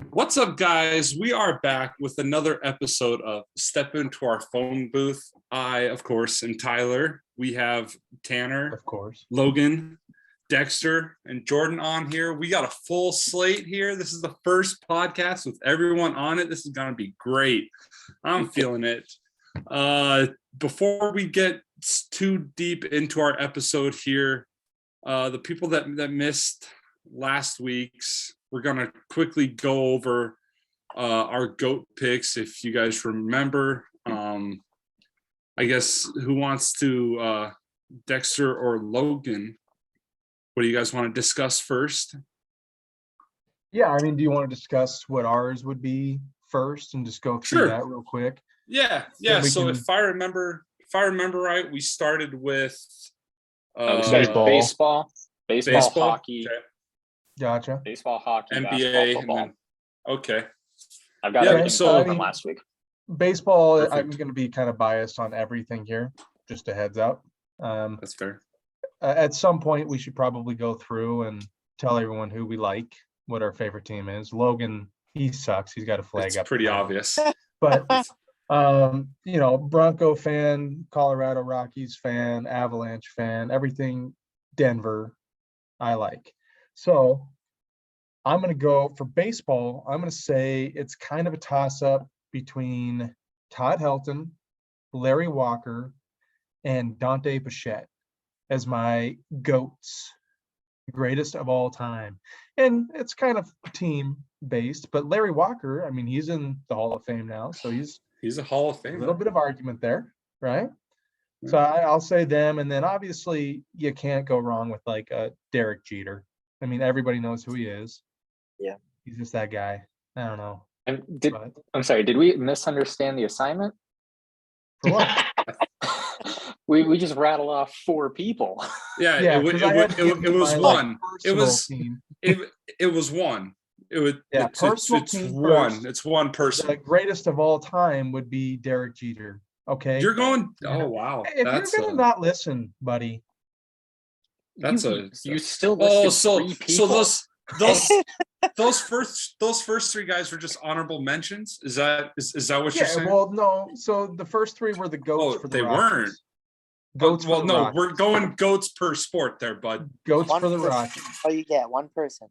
What's up, guys? We are back with another episode of Step Into Our Phone Booth. I, of course, am Tyler. We have Tanner, Of course. Logan, Dexter, and Jordan on here. We got a full slate here. This is the first podcast with everyone on it. This is going to be great. I'm feeling it. Before we get too deep into our episode here, the people that missed last week's, we're going to quickly go over our GOAT picks. If you guys remember, I guess who wants to, Dexter or Logan, what do you guys want to discuss first? Yeah, I mean, do you want to discuss what ours would be first and just go through that real quick? Yeah. So if I remember right, we started with baseball, hockey. Okay. Gotcha. Baseball, hockey, NBA, basketball, and then okay. I've got everything from last week. Baseball, Perfect. I'm going to be kind of biased on everything here. Just a heads up. That's fair. At some point, we should probably go through and tell everyone who we like, what our favorite team is. Logan, he sucks. He's got a flag It's up. pretty obvious. But Bronco fan, Colorado Rockies fan, Avalanche fan, everything Denver, I like. So I'm going to go for baseball. I'm going to say it's kind of a toss-up between Todd Helton, Larry Walker, and Dante Bichette as my GOATs, greatest of all time. And it's kind of team-based, but Larry Walker, I mean, he's in the Hall of Fame now, so he's a Hall of Fame. A little bit of argument there, right? Yeah. So I'll say them, and then obviously you can't go wrong with like Derek Jeter. I mean, everybody knows who he is. Yeah. He's just that guy. I don't know. I'm sorry, did we misunderstand the assignment? For what? we just rattle off 4 people. Yeah, it was one. It was one. It's one person. The greatest of all time would be Derek Jeter. Okay. You're going. Oh wow. If you're gonna not listen, buddy. You still listed 3 people. So those first 3 guys were just honorable mentions. Is that what you're saying? Well, no. So the first 3 were the GOATs for the Rockies. Weren't. GOATs. Well, no, Rockies. We're going GOATs per sport there, bud. GOATs for the Rockies. Oh, you get one person.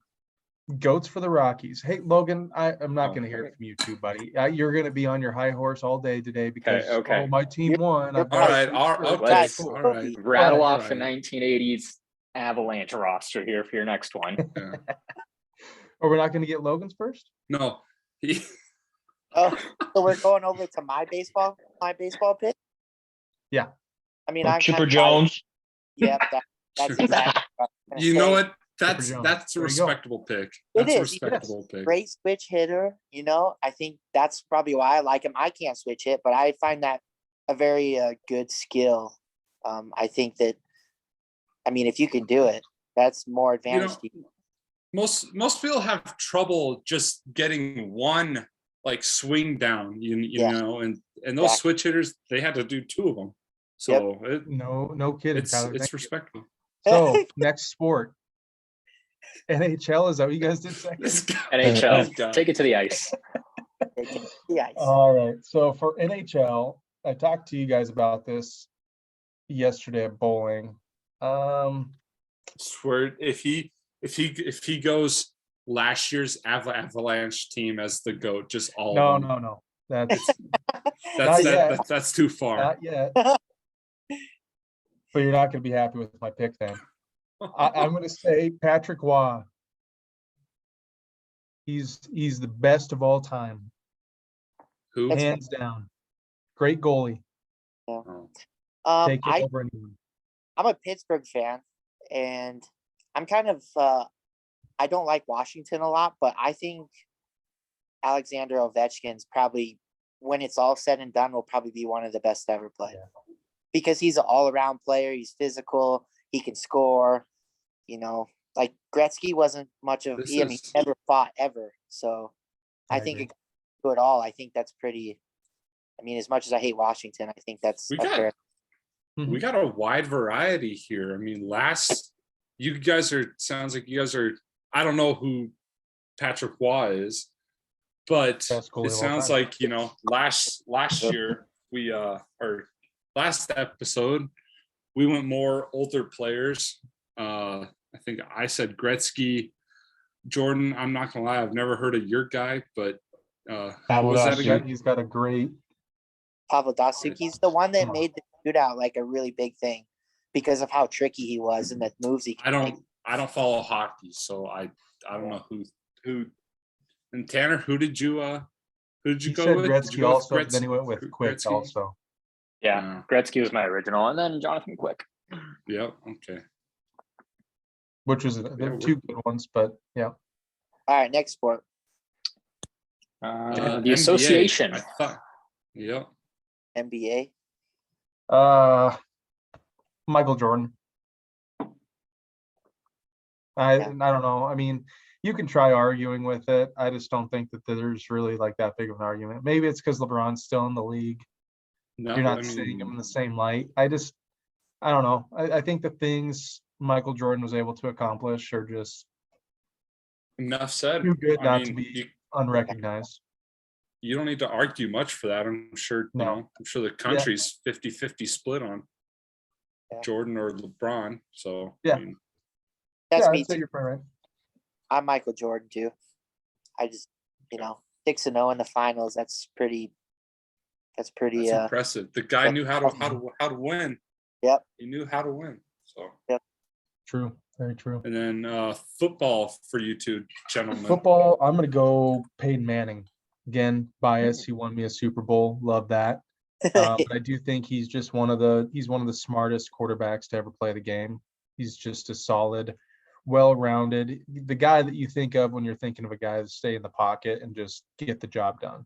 GOATs for the Rockies. Hey, Logan, I'm not going to hear it from you too, buddy. You're going to be on your high horse all day today because my team won. All right. Rattle off the 1980s Avalanche roster here for your next one. Yeah. Or we're not going to get Logan's first? No. So we're going over to my baseball pick? Yeah. I mean, Chipper Jones. Yeah, that's exactly what I'm You say. know what? That's a respectable pick. That's a respectable pick. Great switch hitter. I think that's probably why I like him. I can't switch hit, but I find that a very good skill. I think that, if you can do it, that's more advantage to you. Most people have trouble just getting one like swing down, you know, and those switch hitters, they had to do 2 of them. So no kidding. It's respectable. So next sport. NHL, is that what you guys did second? NHL, take it to the ice. All right. So for NHL, I talked to you guys about this yesterday at bowling. Swear if he goes last year's Avalanche team as the GOAT, just all no. That's too far. Not yet. But you're not going to be happy with my pick then. I'm going to say Patrick Waugh. He's the best of all time. Who? Hands down. Great goalie. Yeah. Take it over anyone. I'm a Pittsburgh fan, and I'm kind of I don't like Washington a lot, but I think Alexander Ovechkin's probably, when it's all said and done, will probably be one of the best to ever play. Yeah. Because he's an all-around player. He's physical. He can score. Like Gretzky wasn't much of he never fought ever. So I think it do it all. I think that's pretty. As much as I hate Washington, I think that's fair. We got a wide variety here. Sounds like you guys are. I don't know who Patrick Waugh is, But Best goalie it of all sounds time. like, last year or last episode, we went more older players. I think I said Gretzky, Jordan. I'm not gonna lie, I've never heard of your guy, but who was that again? He's got a great. Pavel Datsyuk's the one that Hmm. made the shootout like a really big thing because of how tricky he was and the moves he could make. I don't follow hockey, so I don't know who. And Tanner, who did you He go said with? Did you Gretzky go with also, but then he went with Quick Gretzky? also. Yeah, Gretzky was my original, and then Jonathan Quick. Yep. Okay. Which was the two good ones, but yeah. All right, next sport. The NBA, association. I thought. Yep. NBA. Michael Jordan. I don't know. I mean, you can try arguing with it. I just don't think that there's really like that big of an argument. Maybe it's because LeBron's still in the league. No, You're not seeing him in the same light. I don't know. I think the things Michael Jordan was able to accomplish are just enough said. too good I not mean, to be unrecognized. you don't need to argue much for that. I'm sure, No. I'm sure the country's 50-50 split on Jordan or LeBron. So, Yeah. I mean, That's yeah, me I'd say too. you're probably right. I'm Michael Jordan too. I just, 6-0 in the finals. That's pretty. That's impressive. The guy knew how to win. Yep. He knew how to win. So. Yep. True. Very true. And then football for you two gentlemen. Football, I'm gonna go Peyton Manning. Again, bias. He won me a Super Bowl. Love that. But I do think he's one of the smartest quarterbacks to ever play the game. He's just a solid, well-rounded, the guy that you think of when you're thinking of a guy to stay in the pocket and just get the job done.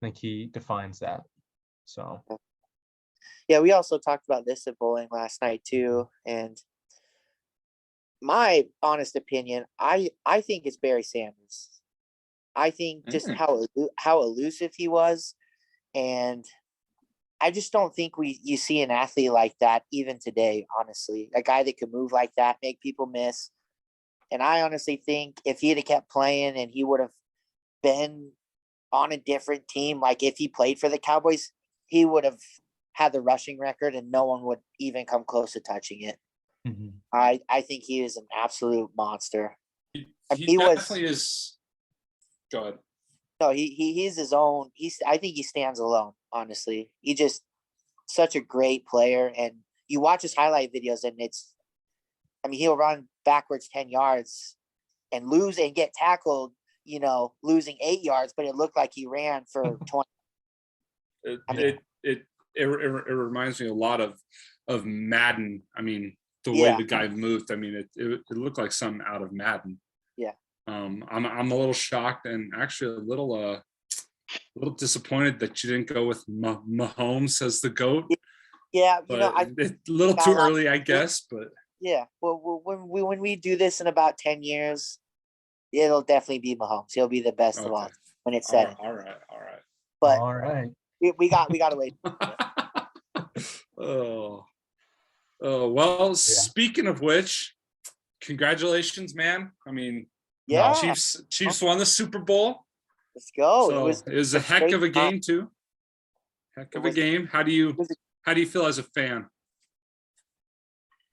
I think he defines that. So. Yeah, we also talked about this at bowling last night too, and my honest opinion, I think it's Barry Sanders. I think just how elusive he was, and I just don't think you see an athlete like that even today. Honestly, a guy that could move like that, make people miss, and I honestly think if he'd have kept playing and he would have been on a different team, like if he played for the Cowboys, he would have had the rushing record, and no one would even come close to touching it. Mm-hmm. I think he is an absolute monster. He definitely is. Go ahead. No, he's his own. I think he stands alone. Honestly, he just such a great player, and you watch his highlight videos, and he'll run backwards 10 yards and lose and get tackled. Losing 8 yards, but it looked like he ran for 20. It reminds me a lot of Madden. I mean, the way the guy moved. I mean, it looked like something out of Madden. Yeah. I'm a little shocked and actually a little disappointed that you didn't go with Mahomes as the GOAT. Yeah, it's a little too early, I guess. But yeah, well, when we do this in about 10 years, it'll definitely be Mahomes. He'll be the best of all when it's said. All right. But all right, we got to wait. Oh, well. Speaking of which, congratulations, man. I mean, Chiefs won the Super Bowl. Let's go. So it was a heck of a game too. Heck of a game. How do you feel as a fan?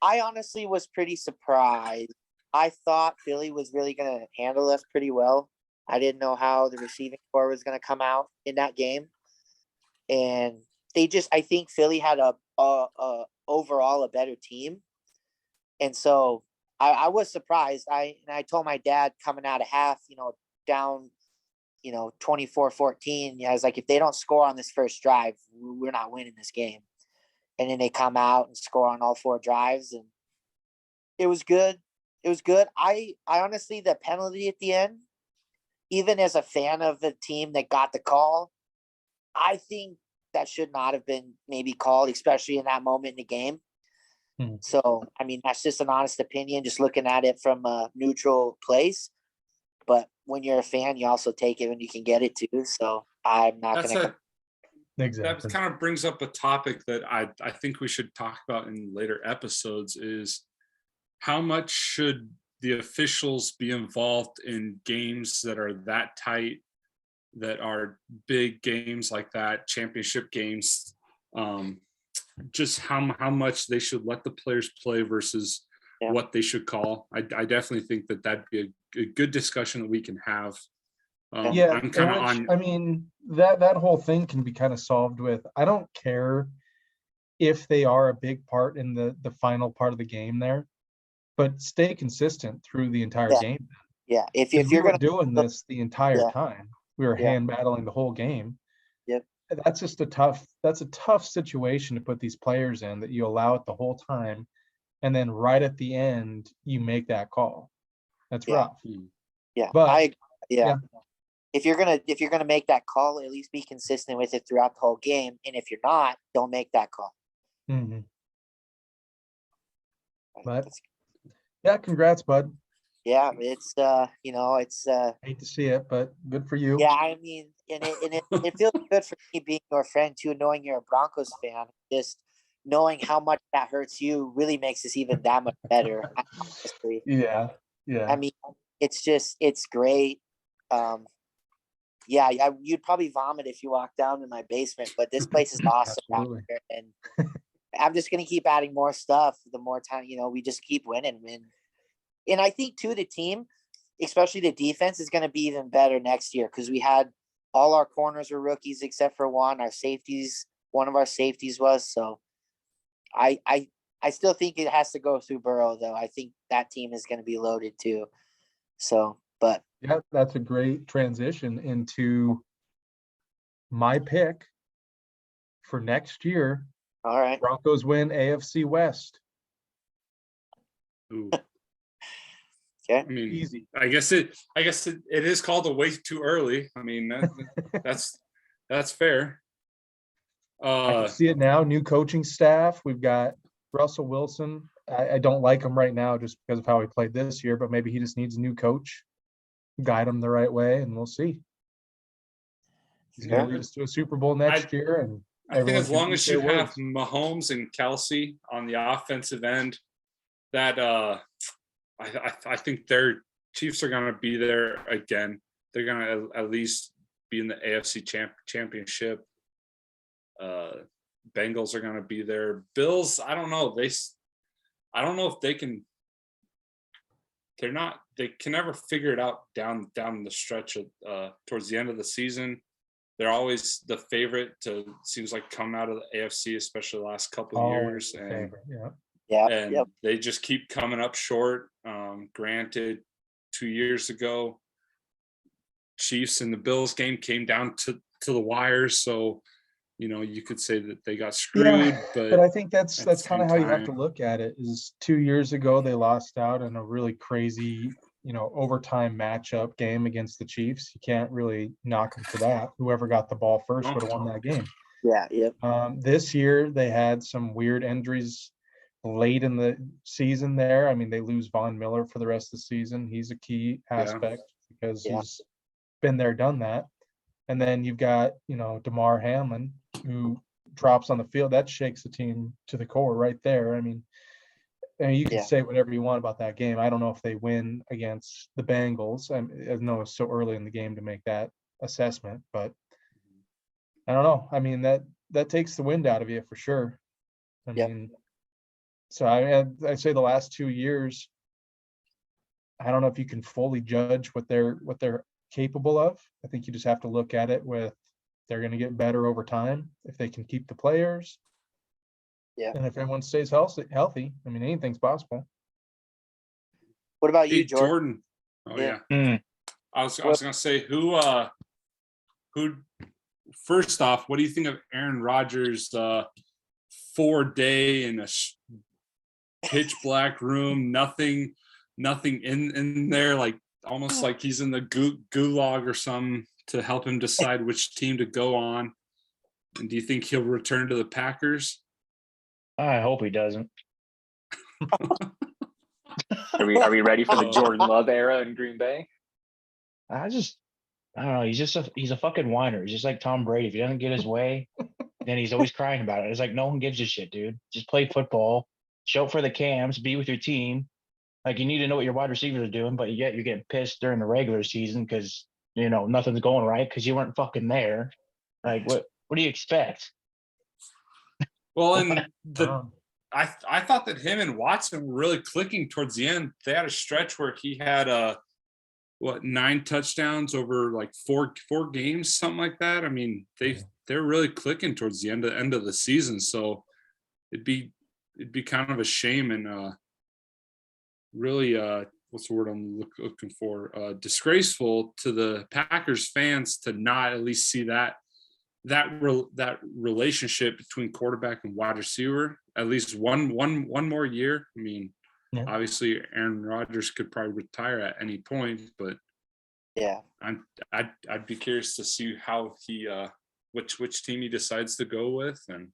I honestly was pretty surprised. I thought Philly was really going to handle us pretty well. I didn't know how the receiving core was going to come out in that game. And I think Philly had a overall a better team. And so I was surprised. I told my dad coming out of half, down, 24-14. I was like, if they don't score on this first drive, we're not winning this game. And then they come out and score on all 4 drives, and it was good. It was good. I honestly, the penalty at the end, even as a fan of the team that got the call, I think that should not have been maybe called, especially in that moment in the game. So, that's just an honest opinion, just looking at it from a neutral place. But when you're a fan, you also take it when you can get it too. So I'm not going to. Exactly. That kind of brings up a topic that I think we should talk about in later episodes is how much should the officials be involved in games that are that tight that are big games like that, championship games, just how much they should let the players play versus what they should call. I definitely think that'd be a good discussion that we can have. I'm kind of on. I mean, that whole thing can be kind of solved with, I don't care if they are a big part in the final part of the game there, but stay consistent through the entire game. Yeah, if We you're were gonna doing this the entire time, we were hand battling the whole game. Yep. That's just a tough situation to put these players in, that you allow it the whole time, and then right at the end you make that call. That's rough. Yeah, But if you're gonna make that call, at least be consistent with it throughout the whole game. And if you're not, don't make that call. Mm-hmm. But yeah, congrats, bud. Yeah, it's Hate to see it, but good for you. yeah, I mean, and it feels good for me being your friend too, knowing you're a Broncos fan. Just knowing how much that hurts you really makes this even that much better. Honestly. Yeah. I mean, it's great. Yeah, you'd probably vomit if you walked down in my basement, but this place is awesome out here, and I'm just gonna keep adding more stuff. The more time, we just keep winning. And I think too, the team, especially the defense, is gonna be even better next year because we had all our corners were rookies except for one. One of our safeties was. So I still think it has to go through Burrow though. I think that team is gonna be loaded too. So, but yeah, that's a great transition into my pick for next year. All right. Broncos win AFC West. Ooh. Okay. I mean, easy. I guess it is called a way too early. I mean, that's fair. I can see it now. New coaching staff. We've got Russell Wilson. I don't like him right now just because of how he played this year, but maybe he just needs a new coach, guide him the right way, and we'll see. He's going to lead us to a Super Bowl next year, and I think as long as you have Mahomes and Kelsey on the offensive end, that I think their Chiefs are going to be there again. They're going to at least be in the AFC championship. Bengals are going to be there. Bills, I don't know. I don't know if they can. They can never figure it out down the stretch of towards the end of the season. They're always the favorite to, seems like, come out of the AFC, especially the last couple of years. And they just keep coming up short. Granted, 2 years ago, Chiefs and the Bills game came down to the wires. So, you could say that they got screwed. But I think that's kind of how you have to look at it. Is 2 years ago they lost out in a really crazy, overtime matchup game against the Chiefs. You can't really knock them for that. Whoever got the ball first would have won that game. Yeah, yep. This year they had some weird injuries late in the season there. I mean, they lose Von Miller for the rest of the season. He's a key aspect because he's been there, done that. And then you've got, DeMar Hamlin, who drops on the field. That shakes the team to the core right there. I mean, you can say whatever you want about that game. I don't know if they win against the Bengals. I know it's so early in the game to make that assessment, but I don't know. I mean, that takes the wind out of you for sure. I mean, so I'd say the last 2 years, I don't know if you can fully judge what they're capable of. I think you just have to look at it with, they're going to get better over time if they can keep the players. Yeah. And if everyone stays healthy, I mean, anything's possible. What about you, Jordan? Oh yeah. I was going to say who first off, what do you think of Aaron Rodgers' 4-day in a pitch black room, nothing in there, like almost like he's in the gulag or something, to help him decide which team to go on? And do you think he'll return to the Packers? I hope he doesn't. Are we ready for the Jordan Love era in Green Bay? I don't know. He's a fucking whiner. He's just like Tom Brady. If he doesn't get his way, then he's always crying about it. It's like, no one gives a shit, dude. Just play football, show up for the camps, be with your team. Like, you need to know what your wide receivers are doing, but yet you're getting pissed during the regular season because nothing's going right because you weren't fucking there. Like, what do you expect? Well, and Um, I thought that him and Watson were really clicking towards the end. They had a stretch where he had 9 touchdowns over like four games, something like that. I mean, they're really clicking towards the end of the season. So it'd be kind of a shame and really what's the word I'm looking for? Disgraceful to the Packers fans to not at least see that relationship between quarterback and wide receiver at least one more year. I mean, Yeah. obviously Aaron Rodgers could probably retire at any point, but Yeah. I'd be curious to see how he which team he decides to go with. And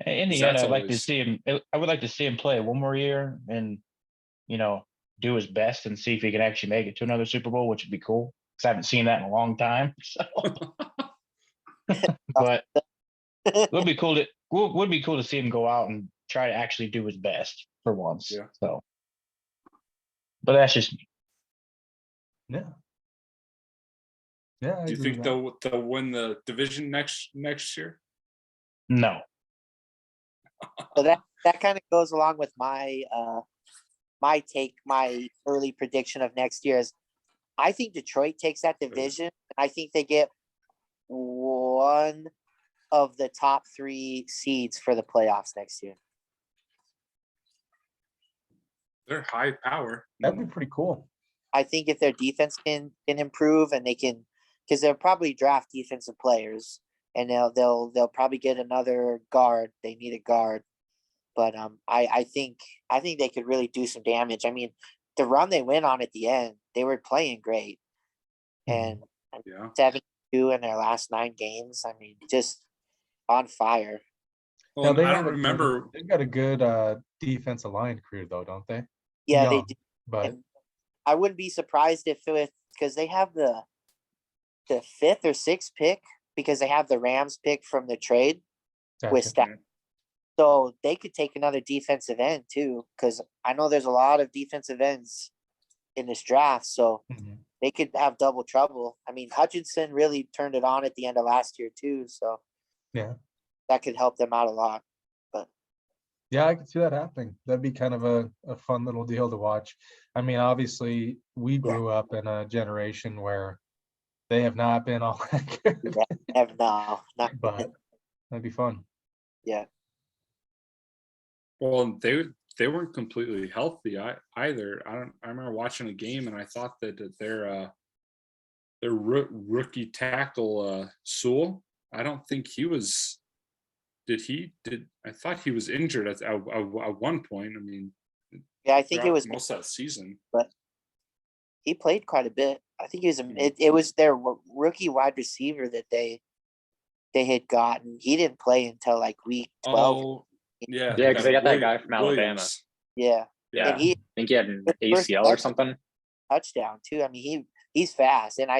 In the end, I'd like to see him. I would like to see him play one more year and do his best and see if he can actually make it to another Super Bowl, which would be cool because I haven't seen that in a long time. So. But it would be cool to see him go out and try to actually do his best for once. Yeah. So, but that's just me. Yeah. Yeah. I Do you agree think with they'll win the division next year? No. So that kind of goes along with my my early prediction of next year is I think Detroit takes that division, and I think they get one of the top 3 seeds for the playoffs next year. They're high power. That'd be pretty cool. I think if their defense can improve and they can, because they'll probably draft defensive players and they'll probably get another guard. They need a guard, but I think they could really do some damage. I mean, the run they went on at the end, they were playing great, and Yeah. 7-2 in their last 9 games. I mean, just on fire. Well, Now, I don't remember. They've got a good defensive line crew, though, don't they? Yeah, they Young, do. But And I wouldn't be surprised if it because they have the 5th or 6th pick because they have the Rams pick from the trade with gotcha. Stafford. So they could take another defensive end too, because I know there's a lot of defensive ends in this draft. So Mhm. they could have double trouble. I mean, Hutchinson really turned it on at the end of last year too. So Yeah. that could help them out a lot. But Yeah, I could see that happening. That'd be kind of a fun little deal to watch. I mean, obviously, we grew up in a generation where they have not been all that good, no, not but that'd be fun. yeah. Well, they weren't completely healthy either. I remember watching a game and I thought that their rookie tackle Sewell. I don't think he was. I thought he was injured at one point. I mean, Yeah, I think it was most of that season. but he played quite a bit. I think he was it was their rookie wide receiver that they had gotten. He didn't play until like week 12. Oh, yeah. Yeah, because they got that guy from Williams. Alabama. Yeah. Yeah, And he I think he had an first ACL or something. touchdown too. I mean, he's fast and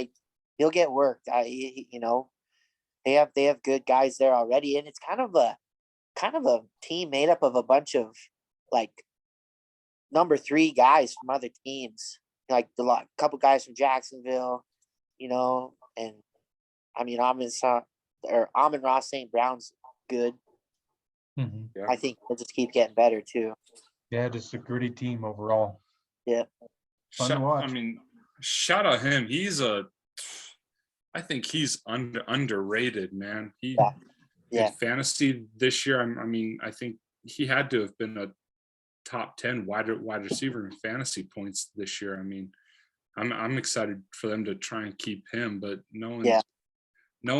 he'll get worked. They have good guys there already, and it's kind of a team made up of a bunch of like number 3 guys from other teams, like couple guys from Jacksonville, and I mean Amon-Ra St. Brown's good. Mhm. Yeah. I think they'll just keep getting better too. Yeah, just a gritty team overall. Yeah. Fun to watch. I mean, shout out him. I think he's underrated, man. He Yeah. in fantasy this year. I mean, I think he had to have been a top 10 wide receiver in fantasy points this year. I mean, I'm excited for them to try and keep him, but knowing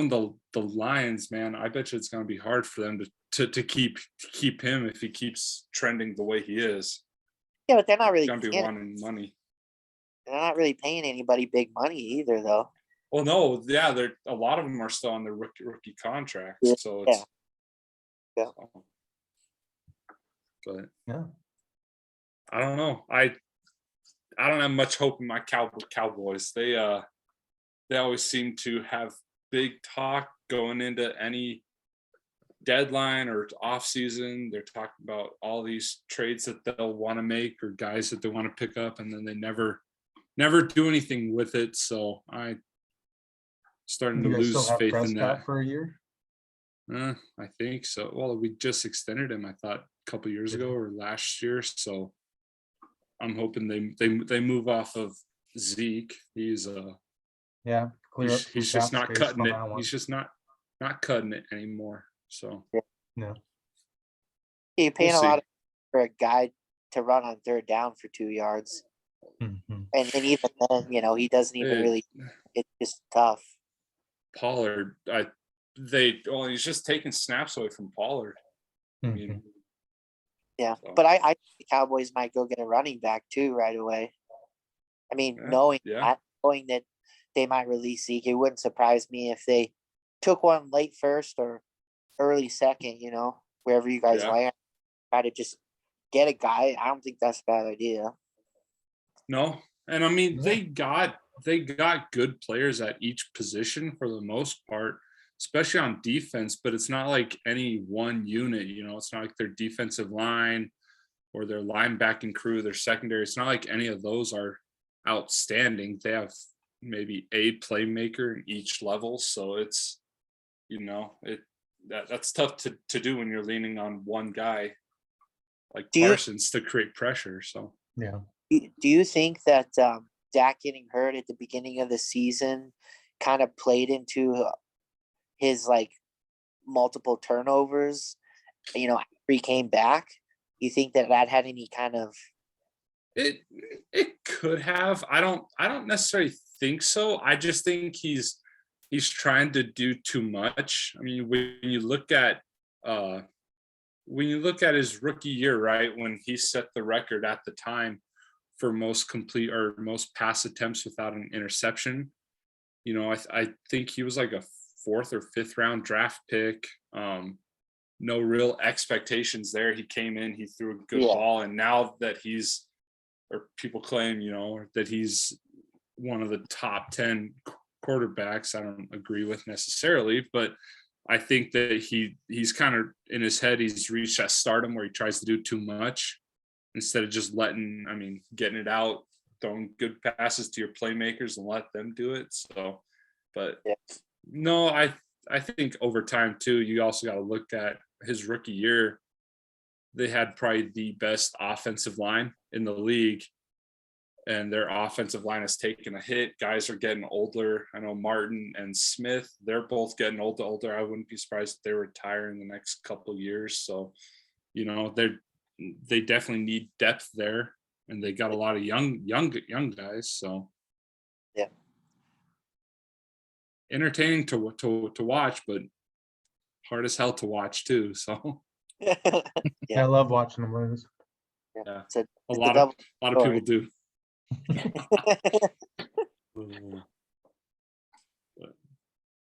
the Lions, man, I bet you it's going to be hard for them to keep him if he keeps trending the way he is. Yeah, but they're not really Going to be wanting money. they're not really paying anybody big money either, though. Well, no, yeah, a lot of them are still on their rookie contracts, Yeah. so it's Yeah. But Yeah. I don't know. I don't have much hope in my Cowboys. They always seem to have big talk going into any deadline or off season. They're talking about all these trades that they'll want to make or guys that they want to pick up, and then they never never do anything with it. So I starting to You guys lose still have faith in Prescott that. for a year? I think so. Well, we just extended him, I thought, a couple years ago or last year. So I'm hoping they move off of Zeke. He's Yeah, clear up some he's just cap not space cutting on it. that one. He's just not cutting it anymore. So No. You're paying We'll a lot see. for a guy to run on third down for 2 yards. Mhm. And even then, he doesn't even It- really, it's just tough. Pollard, he's just taking snaps away from Pollard. I mean, Mhm. Yeah. So- But I think the Cowboys might go get a running back too right away. I mean, Yeah, knowing yeah. that they might release Zeke, it wouldn't surprise me if they took one late first or early second, wherever you guys Yeah. land. Try to just get a guy. I don't think that's a bad idea. No, and I mean Yeah. they got good players at each position for the most part, especially on defense. But it's not like any one unit. It's not like their defensive line or their linebacking crew, their secondary. It's not like any of those are outstanding. They have maybe a playmaker in each level, so it's that's tough to do when you're leaning on one guy like Do you- Parsons to create pressure. So Yeah. Do you think that Dak getting hurt at the beginning of the season kind of played into his multiple turnovers? After he came back, you think that had any kind of? it could have. I don't necessarily think so. I just think he's trying to do too much. I mean, when you look at his rookie year, right, when he set the record at the time for most complete or most pass attempts without an interception, I think he was like a 4th or 5th round draft pick. No real expectations there. He came in, he threw a good ball, and now that people claim, that he's one of the top 10 quarterbacks. I don't agree with necessarily, but I think that he's kind of in his head, he's reached that stardom where he tries to do too much instead of just getting it out, throwing good passes to your playmakers and let them do it. So, but no, I think over time too, you also got to look at his rookie year. They had probably the best offensive line in the league, and their offensive line has taken a hit. Guys are getting older. I know Martin and Smith, they're both getting older. I wouldn't be surprised if they retire in the next couple of years. So, they definitely need depth there, and they got a lot of young guys. So, Yeah. Entertaining to watch, but hard as hell to watch too. So, Yeah. I love watching them lose. yeah, It's a lot of people do.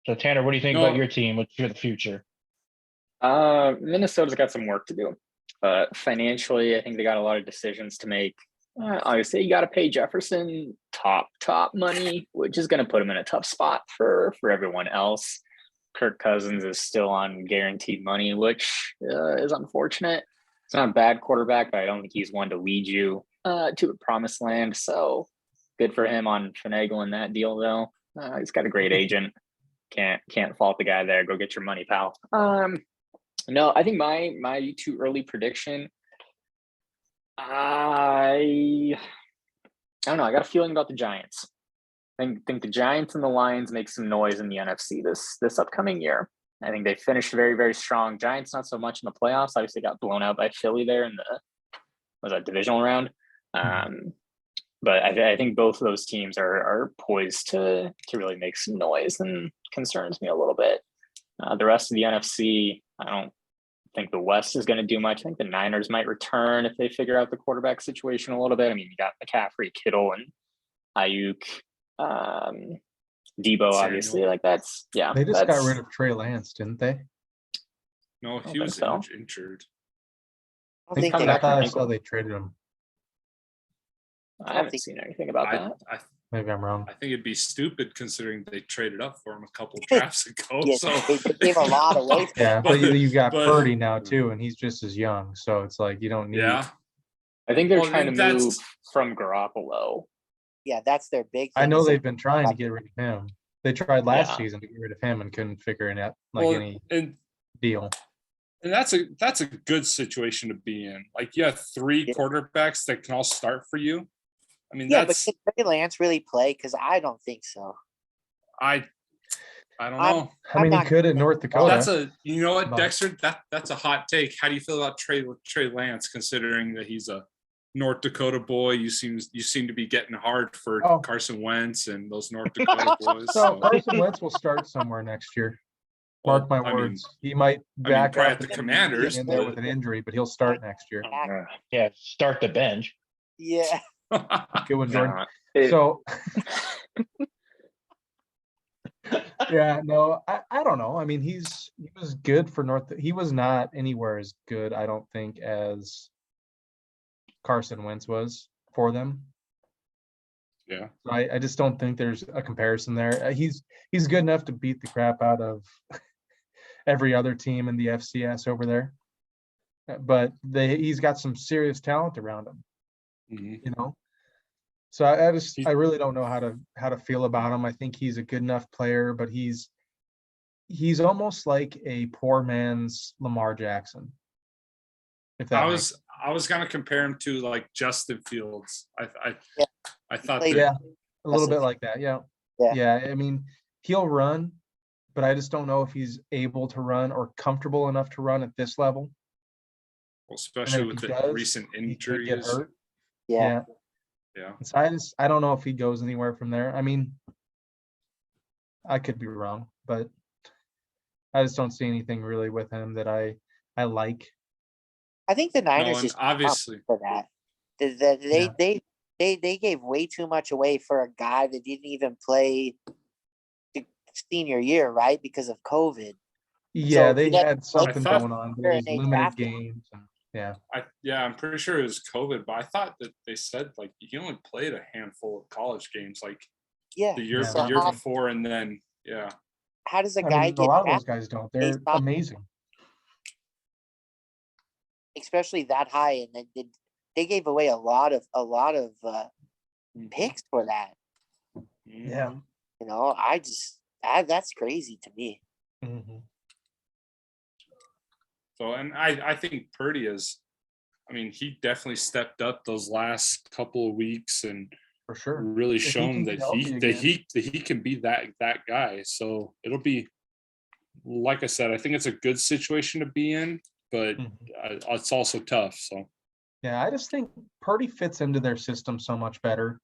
So Tanner, what do you think about your team? What's for the future? Minnesota's got some work to do. Financially, I think they got a lot of decisions to make. Obviously, you got to pay Jefferson top money, which is going to put him in a tough spot for everyone else. Kirk Cousins is still on guaranteed money, which is unfortunate. It's not a bad quarterback, but I don't think he's one to lead you to a promised land. So good for him on finagling that deal, though. He's got a great agent. Can't fault the guy there. Go get your money, pal. No, I think my too early prediction. I don't know. I got a feeling about the Giants. I think the Giants and the Lions make some noise in the NFC this upcoming year. I think they finished very, very strong. Giants not so much in the playoffs. Obviously, got blown out by Philly there in the divisional round. But I think both of those teams are poised to really make some noise, and concerns me a little bit. The rest of the NFC, I don't think the West is going to do much. I think the Niners might return if they figure out the quarterback situation a little bit. I mean, you got McCaffrey, Kittle, and Ayuk, Debo, obviously. Samuel. They just got rid of Trey Lance, didn't they? No, he was injured. I think I thought I saw they traded him. I haven't seen anything about that. Maybe I'm wrong. I think it'd be stupid considering they traded up for him a couple drafts ago. Yeah, So they gave a lot away. Yeah, but you got but- Purdy now too, and he's just as young. So it's like you don't need. Yeah, I think they're Well, trying to that's- move from Garoppolo Yeah, that's their big thing. I know is they've been trying to get rid of him. They tried last Yeah. season to get rid of him and couldn't figure it out, like Well, any and deal. that's a good situation to be in. Like you have three Yeah. quarterbacks that can all start for you. I mean, Yeah, but that's can Trey Lance really play? Because I don't think so. I don't I'm- know. I mean, he not could at North Dakota. That's you know what, But- Dexter? That's a hot take. How do you feel about Trey Lance, considering that he's a North Dakota boy? You seem to be getting hard for Oh. Carson Wentz and those North Dakota boys. So Carson Wentz will start somewhere next year. Well, Mark my I mean, words. He might back probably up at the and Commanders, get in there but- with an injury, but he'll start next year. Yeah, start the bench. Yeah. Good one, Jordan. Nah, it- So yeah, no, I don't know. I mean, he was good for North. He was not anywhere as good, I don't think, as Carson Wentz was for them. Yeah. So I just don't think there's a comparison there. He's good enough to beat the crap out of every other team in the FCS over there. But he's got some serious talent around him, Mhm. you know. So I really don't know how to feel about him. I think he's a good enough player, but he's almost like a poor man's Lamar Jackson. If that I was gonna compare him to like Justin Fields. Yeah. I thought played- that yeah, a little That's bit it. like that. Yeah. Yeah. Yeah. I mean, he'll run, but I just don't know if he's able to run or comfortable enough to run at this level. especially if with he the does, recent He could get injuries. hurt. Yeah. Yeah. So I don't know if he goes anywhere from there. I mean, I could be wrong, but I just don't see anything really with him that I like. I think the No, Niners and just obviously, for that. They gave way too much away for a guy that didn't even play the senior year, right? Because of COVID. Yeah, So they he had had to play something thought- going on. and There was they limited drafted games. And, yeah. I'm pretty sure it was COVID, but I thought that they said like he only played a handful of college games, like Yeah. the year So before, and then how does a I guy mean, a get lot of those drafted, guys don't. They're not- amazing. especially that high? And then they gave away a lot of picks for that. Yeah. You know, that's crazy to me. Mhm. So, and I think Purdy he definitely stepped up those last couple of weeks and For sure. really he shown can be that healthy he can be that guy. So it'll be, like I said, I think it's a good situation to be in, but Mhm. it's also tough. So Yeah, I just think Purdy fits into their system so much better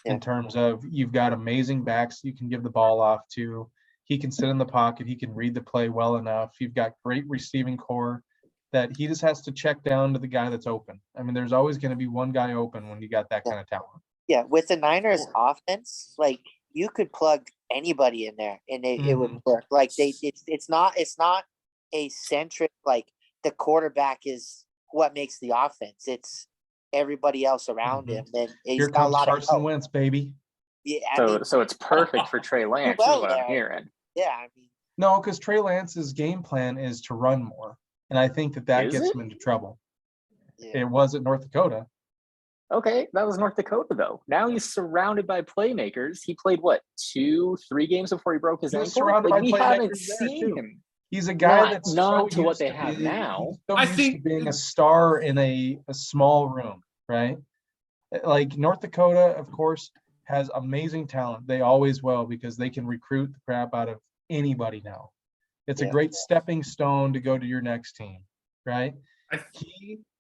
Yeah. in terms of you've got amazing backs you can give the ball off to. He can sit in the pocket. He can read the play well enough. You've got great receiving core that he just has to check down to the guy that's open. I mean, there's always going to be one guy open when you got that kind of talent. Yeah, with the Niners offense, like you could plug anybody in there and it would work. Like it's not a centric, like the quarterback is what makes the offense. It's everybody else around him. And he's Here got a comes lot Carson of help. Wentz, baby. Yeah, I mean, So it's perfect for Trey Lance, is well what I'm there. hearing. yeah, I mean, No, because Trey Lance's game plan is to run more. And I think that Is gets it? him into trouble. yeah. It was at North Dakota. Okay, that was North Dakota though. Now he's surrounded by playmakers. He played what, 2-3 games before he broke his He was ankle? surrounded Like, by we haven't playmakers there, seen too. him. He's a guy Not- that's not so to what used they have now. he's so I used to think- being a star in a small room, right? Like North Dakota, of course, has amazing talent. They always will because they can recruit the crap out of anybody now. It's a Yeah. great stepping stone to go to your next team, right? I-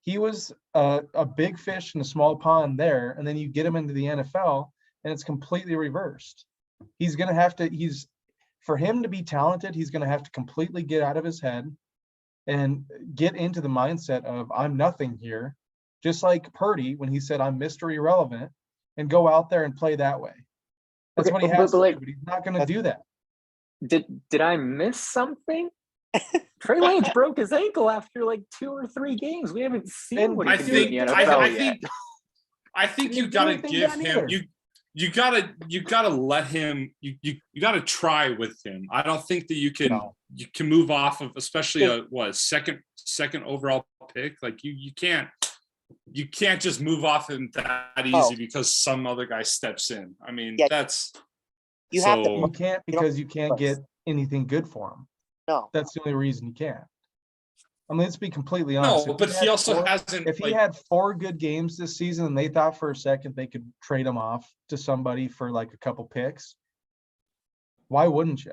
He was a big fish in a small pond there, and then you get him into the NFL, and it's completely reversed. He's gonna have to. For him to be talented, he's gonna have to completely get out of his head and get into the mindset of I'm nothing here, just like Purdy when he said I'm Mr. Irrelevant, and go out there and play that way. That's Okay, what he but has to like- do, but he's not gonna do that. Did I miss something? Trey Lance broke his ankle after like 2 or 3 games. We haven't seen And what he I can do in think the I, NFL I yet. think I think He you didn't do gotta anything give then him either. you gotta let him you gotta try with him. I don't think that you can move off of, especially a second overall pick. Like you can't you can't just move off him that easy because some other guy steps in. I mean, Yeah. that's You have to. You can't because you can't get anything good for him. No. That's the only reason you can't. I mean, let's be completely honest. no, but he also hasn't. If he had 4 good games this season and they thought for a second they could trade him off to somebody for like a couple picks, why wouldn't you?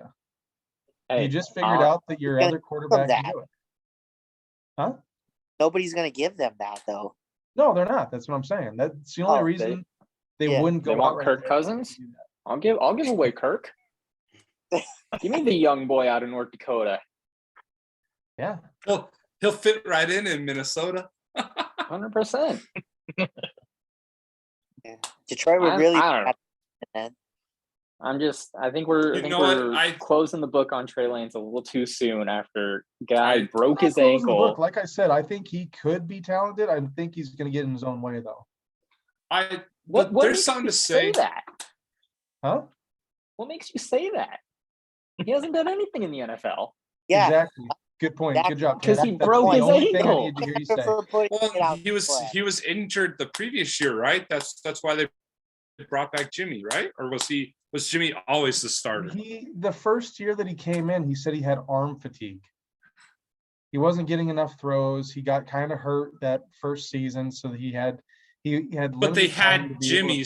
Hey, You just figured out that your gonna other quarterback can that. do it. Huh? Nobody's gonna give them that though. No, they're not. That's what I'm saying. That's the only reason they yeah. wouldn't go. They want out right Kirk there Cousins? to do that. I'll give away Kirk. Give me the young boy out of North Dakota. Yeah. He'll fit right in Minnesota. 100%. Yeah. Detroit would I really. don't know. Man. I think we're closing the book on Trey Lance a little too soon after guy broke his ankle. Like I said, I think he could be talented. I think he's going to get in his own way though. What there's makes something you to say. That? Huh? What makes you say that? He hasn't done anything in the NFL. Yeah. Exactly. Good point. Good job. Because he That's broke the his only thing I ankle. needed to hear you say. Well, he was injured the previous year, right? That's why they brought back Jimmy, right? Or was Jimmy always the starter? The first year that he came in, he said he had arm fatigue. He wasn't getting enough throws. He got kind of hurt that first season, so that he had. But they had Jimmy,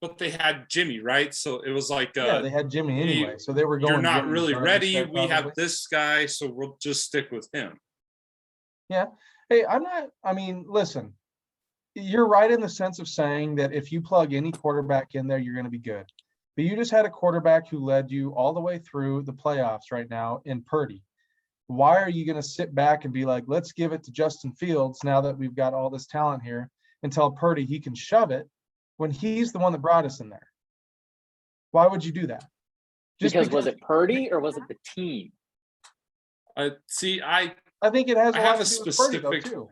But they had Jimmy, right? So it was like, yeah, they had Jimmy anyway. So they were going. You're not really ready. Said, we have this guy, so we'll just stick with him. Yeah. Hey, I'm not. I mean, listen. You're right in the sense of saying that if you plug any quarterback in there, you're going to be good. But you just had a quarterback who led you all the way through the playoffs right now in Purdy. Why are you going to sit back and be like, let's give it to Justin Fields now that we've got all this talent here, and tell Purdy he can shove it when he's the one that brought us in there? Why would you do that? Just because was it Purdy or was it the team? I think it has. I have a specific. Purdy, though, too.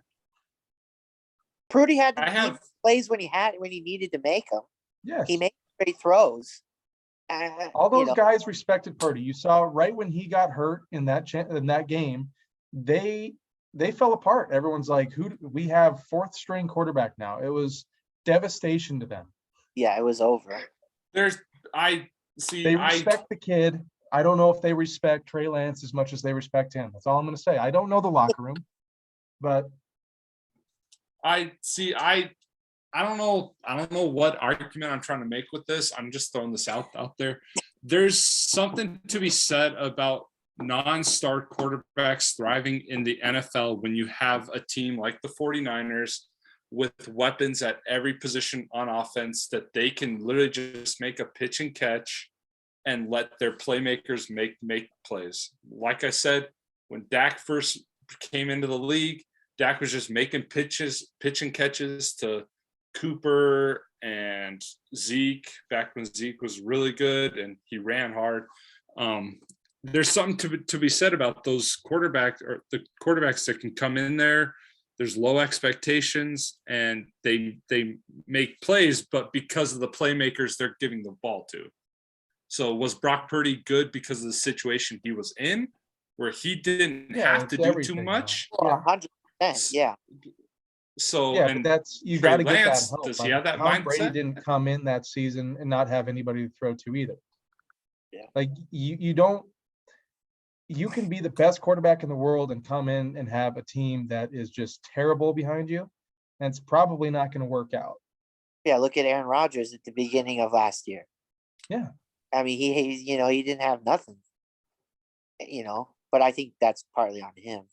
Purdy had to make plays when he needed to make them. Yes. He made great throws. All those guys respected Purdy. You saw right when he got hurt in that game, they fell apart. Everyone's like, we have 4th string quarterback now. It was devastation to them. Yeah, it was over. They respect the kid. I don't know if they respect Trey Lance as much as they respect him. That's all I'm going to say. I don't know the locker room, but I don't know what argument I'm trying to make with this. I'm just throwing this out there. There's something to be said about non-star quarterbacks thriving in the NFL when you have a team like the 49ers with weapons at every position on offense that they can literally just make a pitch and catch and let their playmakers make plays. Like I said, when Dak first came into the league, Dak was just making pitch and catches to Cooper and Zeke back when Zeke was really good and he ran hard. There's something to be said about those quarterbacks or the quarterbacks that can come in there. There's low expectations and they make plays, but because of the playmakers they're giving the ball to. So was Brock Purdy good because of the situation he was in, where he didn't have to do too much? 100%. Yeah. So yeah, but that's you got to get that help. Does he have that Tom mindset? Brady didn't come in that season and not have anybody to throw to either. Yeah. Like you don't. You can be the best quarterback in the world and come in and have a team that is just terrible behind you, and it's probably not going to work out. Yeah, look at Aaron Rodgers at the beginning of last year. Yeah. I mean, he didn't have nothing. But I think that's partly on him.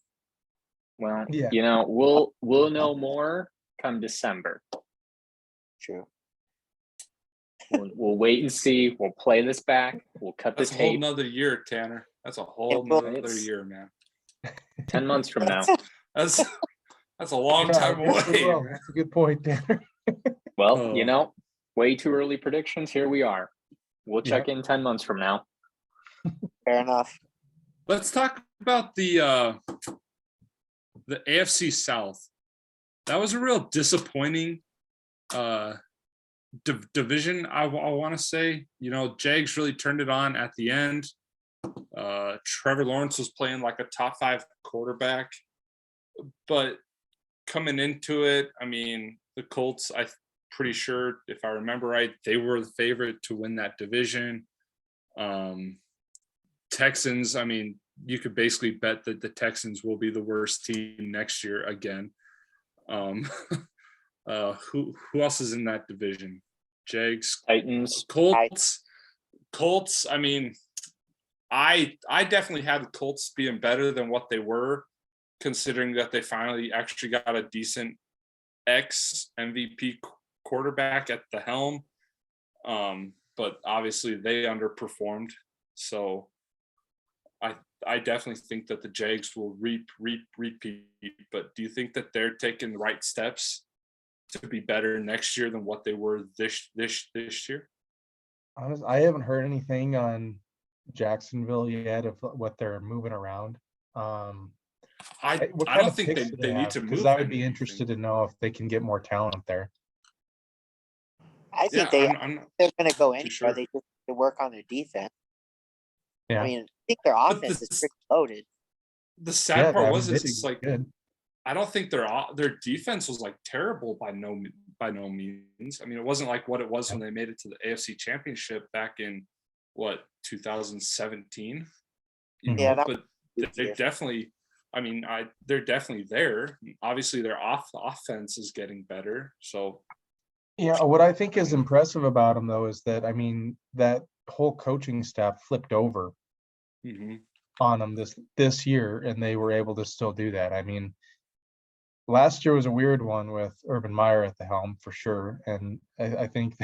Well, yeah. We'll know more come December. True. We'll wait and see. We'll play this back. We'll cut That's the a whole tape. nother year, Tanner. That's a whole nother year, man. 10 months from now. That's a long time away. That's a good point, Tanner. Well, way too early predictions. Here we are. We'll check in 10 months from now. Fair enough. Let's talk about the AFC South. That was a real disappointing division, I want to say. Jags really turned it on at the end. Trevor Lawrence was playing like a top 5 quarterback, but coming into it, I mean, the Colts, I'm pretty sure, if I remember right, they were the favorite to win that division. Texans, I mean, you could basically bet that the Texans will be the worst team next year again. Who else is in that division? Jags, Titans. Colts. I mean, I definitely had the Colts being better than what they were, considering that they finally actually got a decent ex MVP quarterback at the helm. But obviously they underperformed. So I definitely think that the Jags will repeat. But do you think that they're taking the right steps to be better next year than what they were this year? Honestly, I haven't heard anything on Jacksonville yet of what they're moving around. I What don't kind of think picks do they need have? to move. Because I would be anything. interested to know if they can get more talent there. I think I'm they're going to go too anywhere. sure. They just need to work on their defense. Yeah. I mean, I think their offense is pretty loaded. The sad part I was mean, it's like good. I don't think their defense was like terrible by no means. I mean, it wasn't like what it was when they made it to the AFC Championship back in 2017. You know, Yeah, but they're definitely. I mean, they're definitely there. Obviously, their offense is getting better. So, Yeah, what I think is impressive about them though is that, I mean, that whole coaching staff flipped over on them this year, and they were able to still do that. I mean, last year was a weird one with Urban Meyer at the helm for sure, and I think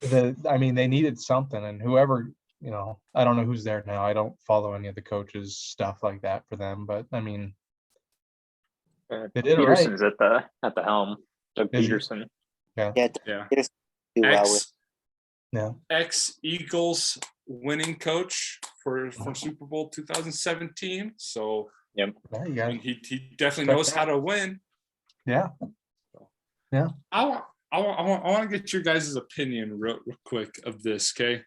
that I mean, they needed something, and whoever, you know, I don't know who's there now. I don't follow any of the coaches stuff like that for them, but I mean, they did it right. Peterson's at the helm. Doug Is he? Peterson. Yeah, yeah. they just do well with. Yeah. Ex-Eagles winning coach for Super Bowl 2017. So Yep. Yeah, you I got mean, he definitely knows how to win. Yeah. Yeah. I want to get your guys' opinion real quick of this. Okay,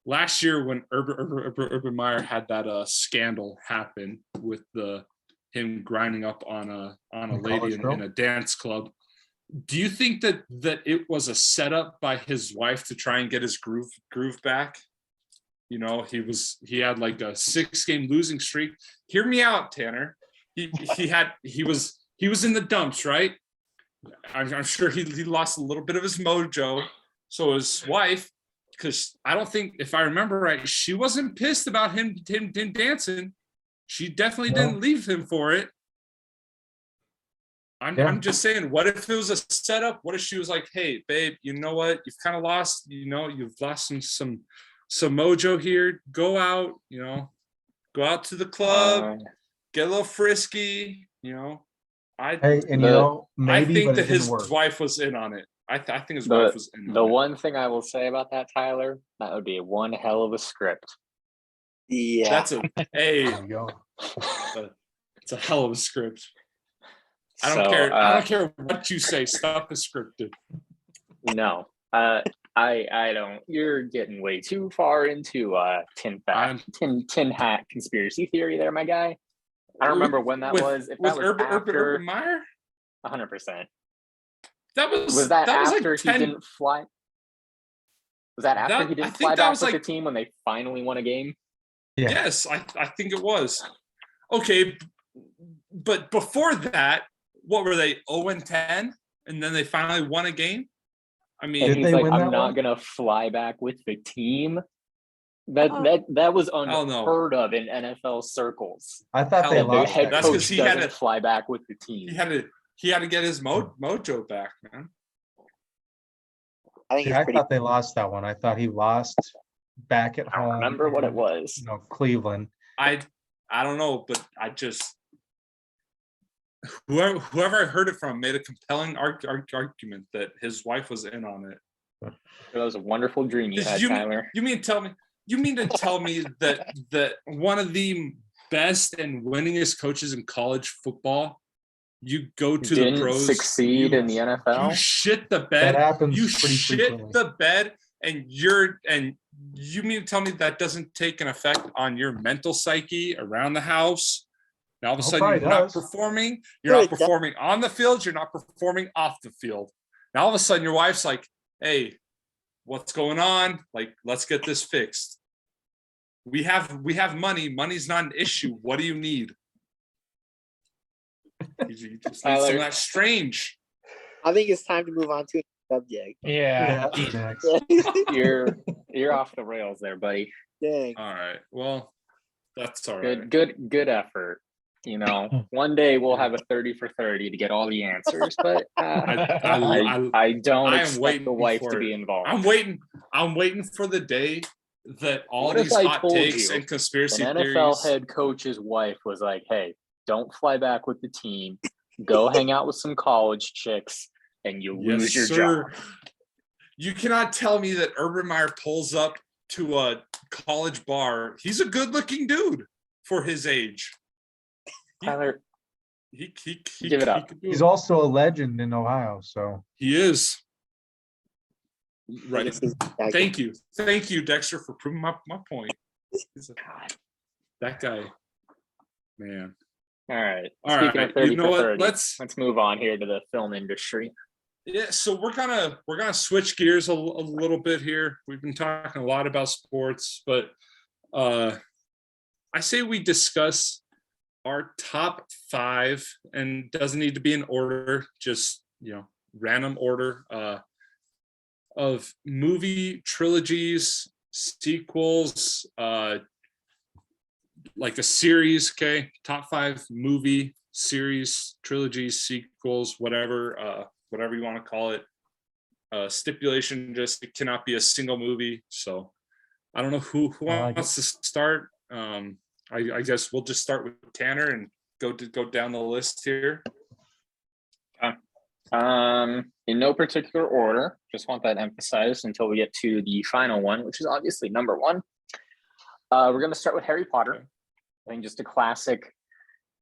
last year when Urban Meyer had that scandal happen with him grinding up on a lady in a dance club. Do you think that it was a setup by his wife to try and get his groove back? You know, he had like a 6-game losing streak. Hear me out, Tanner. He was in the dumps, right? I'm sure he lost a little bit of his mojo. So his wife, because I don't think, if I remember right, she wasn't pissed about him dancing. She definitely didn't leave him for it. I'm just saying, what if it was a setup? What if she was like, hey, babe, you know what? You've kind of lost, you've lost some mojo here. Go out, go out to the club, get a little frisky, I think that his wife was in on it. I think his wife was in on it. The one thing I will say about that, Tyler, that would be one hell of a script. Yeah. That's there you go. It's a hell of a script. I don't care. I don't care what you say. Stuff is scripted. No, I don't. You're getting way too far into tin hat conspiracy theory there, my guy. I don't remember when that was. If that was Urban Meyer, 100%. Was that like after 10... he didn't fly? Was that after he didn't fly back with the team when they finally won a game? Yeah. Yes, I think it was. Okay, but before that, what were they? 0-10, and then they finally won a game. I mean, and he's like, I'm not gonna fly back with the team. That was unheard of in NFL circles. I thought they lost. The head coach he doesn't had to fly back with the team. He had to get his mojo back, man. I thought they lost that one. I thought he lost back at home. I don't remember what it was. Cleveland. I don't know, but I just whoever I heard it from made a compelling argument that his wife was in on it. That was a wonderful dream you had, Tyler. You mean to tell me that one of the best and winningest coaches in college football, you go to the pros, succeed in the NFL? You shit the bed. That happens. You pretty shit frequently. the bed, and you mean to tell me that doesn't take an effect on your mental psyche around the house? Now all of a Oh, sudden probably you're not does. performing. You're No, not it does. performing on the field. You're not performing off the field. Now all of a sudden your wife's like, "Hey, what's going on? Like, let's get this fixed. We have money. Money's not an issue. What do you need?" You just need some Tyler. of that strange. I think it's time to move on to a subject. Yeah. Next. You're off the rails there, buddy. Dang. All right. Well, that's all right. Good effort. You know, one day we'll have a 30 for 30 to get all the answers, but I don't I am expect waiting the wife for to it. be involved. I'm waiting for the day that all What if these I hot told takes you and conspiracy An NFL theories. head coach's wife was like, "Hey, don't fly back with the team. Go hang out with some college chicks, and you lose your job." You cannot tell me that Urban Meyer pulls up to a college bar. He's a good-looking dude for his age. Tyler, He Give it up. could do He's it. also a legend in Ohio, so He is. Right. This is- Thank you, Dexter, for proving my point. God. That guy, man. All right. All Speaking right, of 30 you know for what? 30, Let's let's move on here to the film industry. Yeah, so we're gonna switch gears a little bit here. We've been talking a lot about sports, but I say we discuss our top 5, and doesn't need to be in order, just random order of movie trilogies, sequels, like a series. Okay, top 5 movie series, trilogies, sequels, whatever you want to call it. Stipulation, just it cannot be a single movie. So I don't know who I like wants to start. I guess we'll just start with Tanner and go down the list here. In no particular order, just want that emphasized until we get to the final one, which is obviously number 1. We're going to start with Harry Potter. Okay. I think just a classic.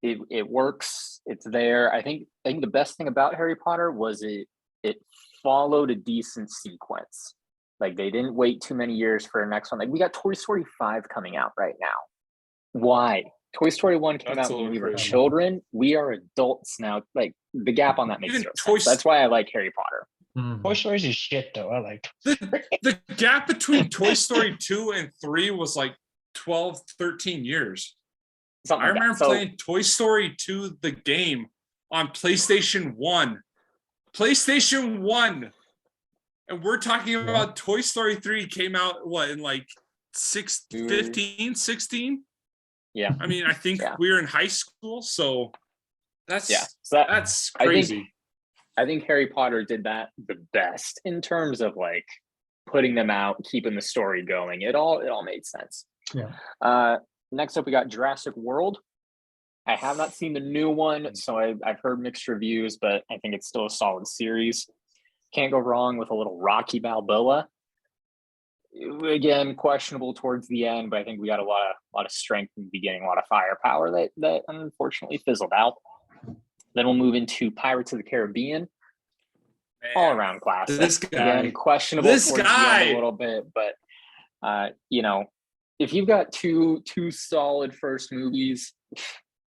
It works. It's there. I think the best thing about Harry Potter was it followed a decent sequence. Like, they didn't wait too many years for a next one. Like, we got Toy Story 5 coming out right now. Why? Toy Story 1 came That's out a when we little were crazy. children. We are adults now. Like, the gap on that makes Even no Toy sense. That's why I like Harry Potter. Toy Story's is shit though. I like. The gap between Toy Story 2 and 3 was like 12, 13 years. Something I like that. remember So, playing Toy Story 2, the game, on PlayStation 1. PlayStation 1. And we're talking about Toy Story 3 came out, in like 15, 16? Yeah. I mean, I think we were in high school, so that's So that's I think- crazy. I think Harry Potter did that the best in terms of like putting them out, keeping the story going. It all made sense. Yeah. Next up, we got Jurassic World. I have not seen the new one, so I've heard mixed reviews, but I think it's still a solid series. Can't go wrong with a little Rocky Balboa. Again, questionable towards the end, but I think we got a lot of strength in the beginning, a lot of firepower that unfortunately fizzled out. Then we'll move into Pirates of the Caribbean. All around classic. This guy. Again, questionable This towards the guy. end a little bit, but if you've got two solid first movies,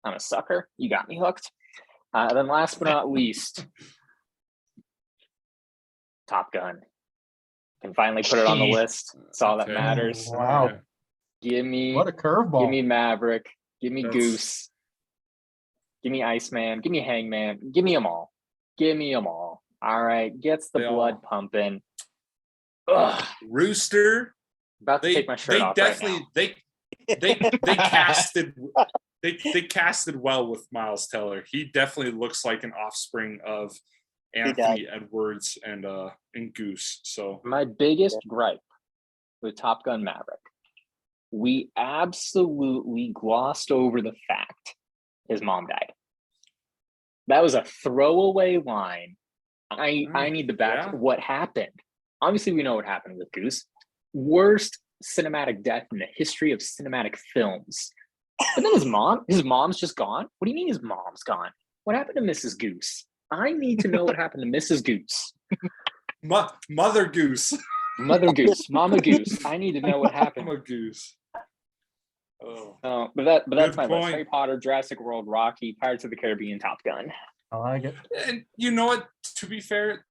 I'm a sucker. You got me hooked. Then last but not least, Top Gun. Can finally put it on the Jeez. list. It's all that Okay. matters. Wow. Okay. Give me What a curveball. Give me Maverick. Give me That's- Goose. Give me Iceman. Give me Hangman. Give me them all. Give me them all. All right. Gets the They blood all- pumping. Ugh. Rooster. About to They take my shirt off definitely right they casted they casted well with Miles Teller. He definitely looks like an offspring of Anthony Edwards and Goose. So now. My biggest gripe with Top Gun Maverick, we absolutely glossed over the fact his mom died. That was a throwaway line. I need the back. Yeah. What happened? Obviously, we know what happened with Goose. Worst cinematic death in the history of cinematic films. But then his mom's just gone. What do you mean his mom's gone? What happened to Mrs. Goose? I need to know what happened to Mrs. Goose. Mother Goose. Mother Goose, Mama Goose. I need to know what happened. Mama Goose. But that's Good my list: point. Harry Potter, Jurassic World, Rocky, Pirates of the Caribbean, Top Gun. I like it. And you know what? To be fair,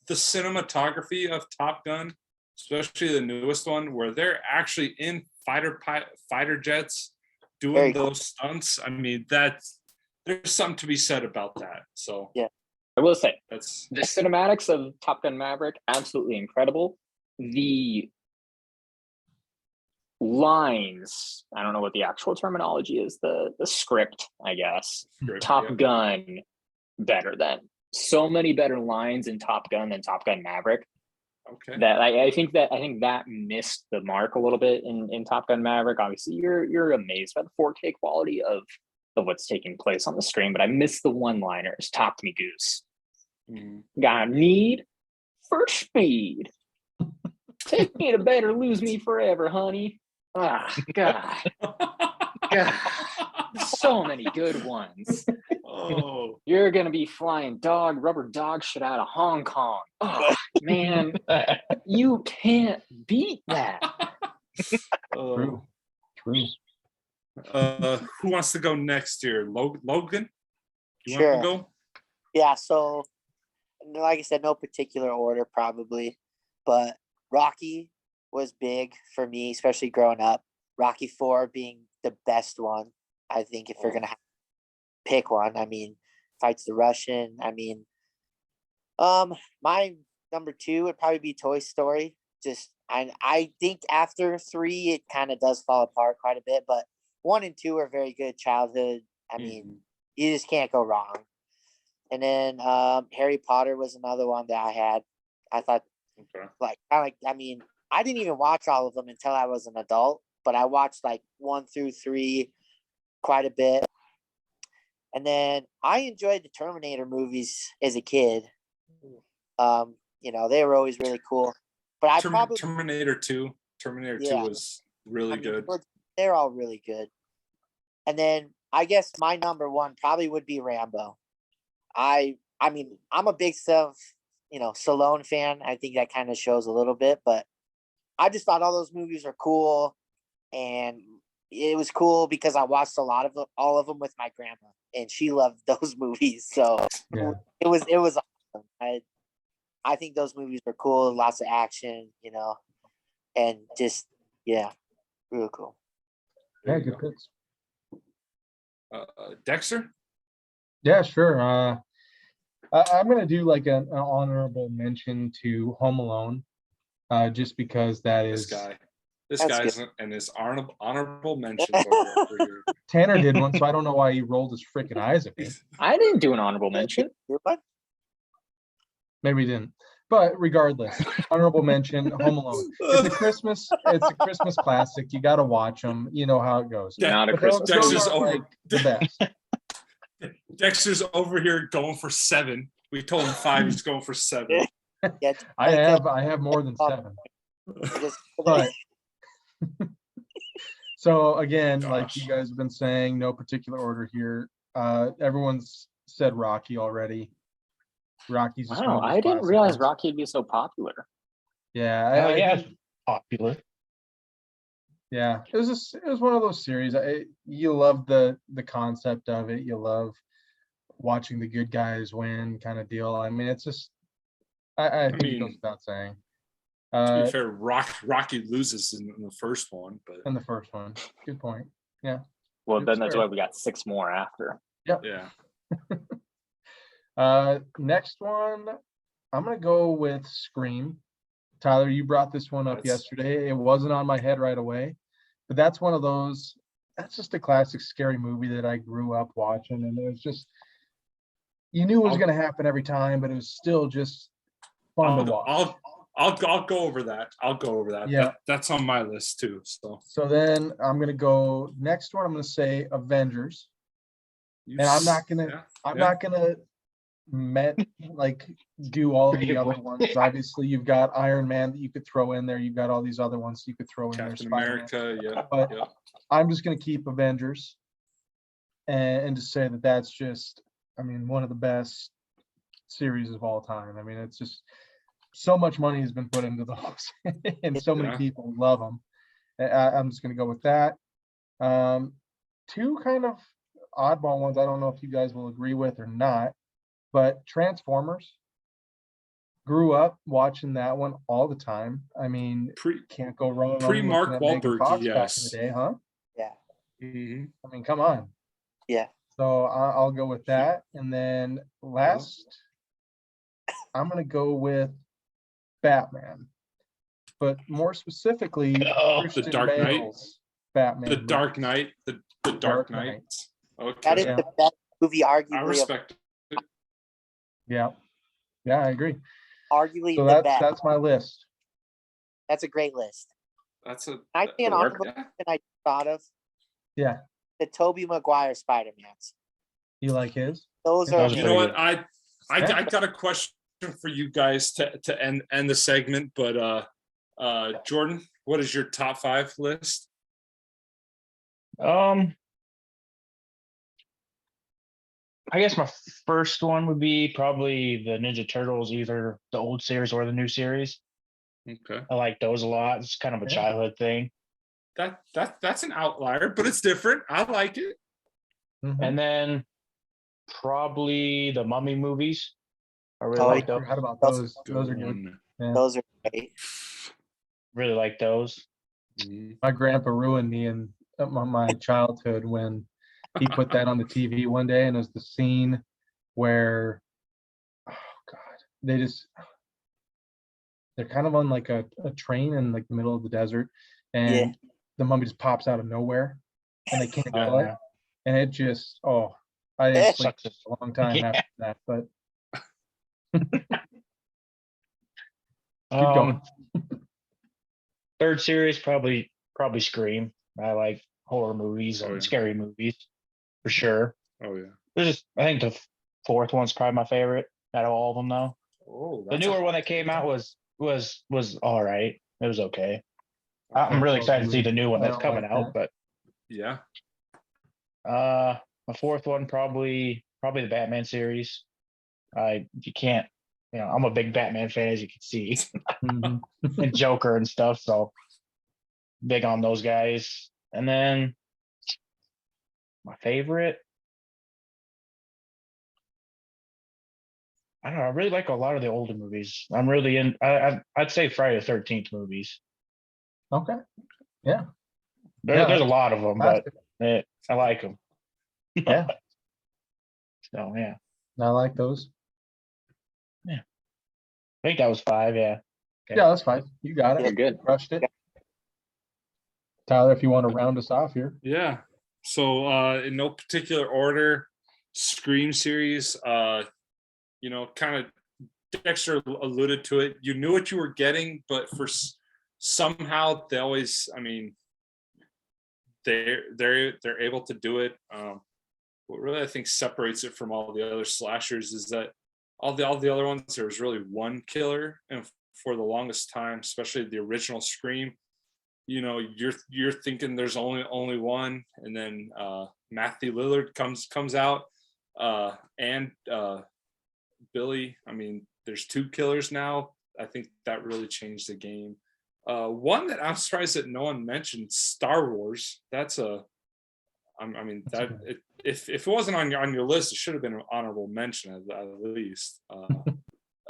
the cinematography of Top Gun, especially the newest one, where they're actually in fighter jets doing Very cool. those stunts. I mean, there's something to be said about that. So Yeah. I will say that's the cinematics of Top Gun Maverick, absolutely incredible. The lines, I don't know what the actual terminology is, the script, I guess. Top Gun, better than. So many better lines in Top Gun than Top Gun Maverick. okay. That I think that missed the mark a little bit in Top Gun Maverick. Obviously, you're amazed by the 4K quality of what's taking place on the screen, but I missed the one-liners. Talk to me, Goose. Got a need for speed. Take me to bed or lose me forever, honey. Ah, God. God. So many good ones. Oh, You're gonna be flying rubber dog shit out of Hong Kong. Oh man, you can't beat that. True. Who wants to go next here? Logan? You Sure. want to go? Yeah, so like I said, no particular order probably, but Rocky was big for me, especially growing up. Rocky 4 being the best one, I think, if we're gonna pick one. I mean, fights the Russian. I mean, my number 2 would probably be Toy Story. Just I think after 3 it kind of does fall apart quite a bit, but 1 and 2 are very good childhood. I mean, you just can't go wrong. And then Harry Potter was another one that I had. I thought I mean, I didn't even watch all of them until I was an adult, but I watched like 1 through 3 quite a bit. And then I enjoyed the Terminator movies as a kid. You know, they were always really cool. But I probably Terminator 2. Terminator 2 was really good. They're all really good. And then I guess my number 1 probably would be Rambo. I mean, I'm a big Stallone fan. I think that kind of shows a little bit, but I just thought all those movies are cool, and it was cool because I watched all of them with my grandma, and she loved those movies. So Yeah. it was awesome. I think those movies were cool, lots of action, and just real cool. Yeah, good picks. Dexter? Yeah, sure. I'm gonna do like an honorable mention to Home Alone, just because that is This That's guy's and his honorable mentions over here. Tanner did one, so I don't know why he rolled his freaking eyes at me. I didn't do an honorable mention. Maybe he didn't. But regardless, honorable mention, Home Alone. It's a Christmas classic. You gotta watch them. You know how it goes. Not a But Christmas those Dexter's aren't, over. like, the best. Dexter's over here going for 7. We told him 5. He's going for 7. Yeah, I have more than 7. But so again, like you guys have been saying, no particular order here. Everyone's said Rocky already. Rocky's just Wow, one of those I didn't classic realize ones. Rocky would be so popular. Yeah, Yeah, popular. yeah. It was one of those series. You love the concept of it. You love watching the good guys win, kind of deal. I mean, it's just I think it goes without saying. To be fair, Rocky loses in the first one, but In the first one, good point. Yeah. Well, It's then that's fair. why we got 6 more after. yeah. Next one, I'm gonna go with Scream. Tyler, you brought this one up yesterday. It wasn't on my head right away, but that's one of those. That's just a classic scary movie that I grew up watching, and it was just you knew it was gonna happen every time, but it was still just fun to watch. I'll go over that. Yeah. That's on my list too. So then I'm gonna go next one. I'm gonna say Avengers, and I'm not gonna do all of the other ones. Obviously, you've got Iron Man that you could throw in there. You've got all these other ones you could throw in there. Captain Spider-Man. America, But I'm just gonna keep Avengers, and to say that that's just, I mean, one of the best series of all time. I mean, it's just so much money has been put into those, and so many people love them. I'm just gonna go with that. Two kind of oddball ones. I don't know if you guys will agree with or not, but Transformers. Grew up watching that one all the time. I mean, Pre can't go wrong pre on Mark looking at Megan Wahlberg, Fox back in yes. the day, huh? Yeah. hmm I mean, come on. Yeah. So I'll go with that. And then last, I'm gonna go with Batman, but more specifically, Oh, The Christian Dark Knight. Bale's Batman. The Dark movies. Knight. The Dark Dark Knight. Knight. Okay. That is Yeah. the best movie, I arguably, respect Yeah, yeah, I agree. arguably So the best. that's my list. That's a great list. that's a I think an Good work. honorable mention I thought of Yeah, the Tobey Maguire Spider-Mans. you like his? Those That are was you pretty know good. what? I got a question for you guys to end the segment, but Jordan, what is your top 5 list? I guess my first one would be probably the Ninja Turtles, either the old series or the new series. Okay. I like those a lot. It's kind of a Yeah. childhood thing. That's an outlier, but it's different. I like it. Mhm. And then probably the Mummy movies. I really Oh, like I those. forgot about Those- those. Those are good. one. Yeah. those are great. Really like those. Mhm. My grandpa ruined me in my childhood when he put that on the TV one day, and it was the scene where, oh God, they're kind of on like a train in like the middle of the desert, and the mummy just pops out of nowhere, and they can't kill it, and it just, I didn't sleep Sucks. for a long time Yeah. after that, but keep going. Third series, probably Scream. I like horror movies and Oh, yeah. scary movies for sure. Oh yeah. There's just, I think the fourth one's probably my favorite out of all of them though. Oh, The newer one that came out was all right. It was okay. I'm really excited to see the new one I that's don't coming like out, but Yeah. my fourth one probably the Batman series. You can't, I'm a big Batman fan, as you can see, Mhm. and Joker and stuff, so big on those guys. And then my favorite, I don't know, I really like a lot of the older movies. I'm really in. I'd say Friday the 13th movies. Okay. Yeah. There's a lot of them, but Classic. I like them. Yeah, So yeah, I like those. I think that was 5. Yeah. Okay. Yeah, that's fine. You got You're it. good. Crushed it. Tyler, if you want to round us off here. Yeah. So in no particular order, Scream series, kind of Dexter alluded to it. You knew what you were getting, but somehow they always, I mean, they're able to do it. What really I think separates it from all the other slashers is that all the other ones, there was really one killer, and for the longest time, especially the original Scream, you're thinking there's only one, and then Matthew Lillard comes out, and Billy. I mean, there's 2 killers now. I think that really changed the game. One that I'm surprised that no one mentioned, Star Wars. That's if it wasn't on your list, it should have been an honorable mention at least.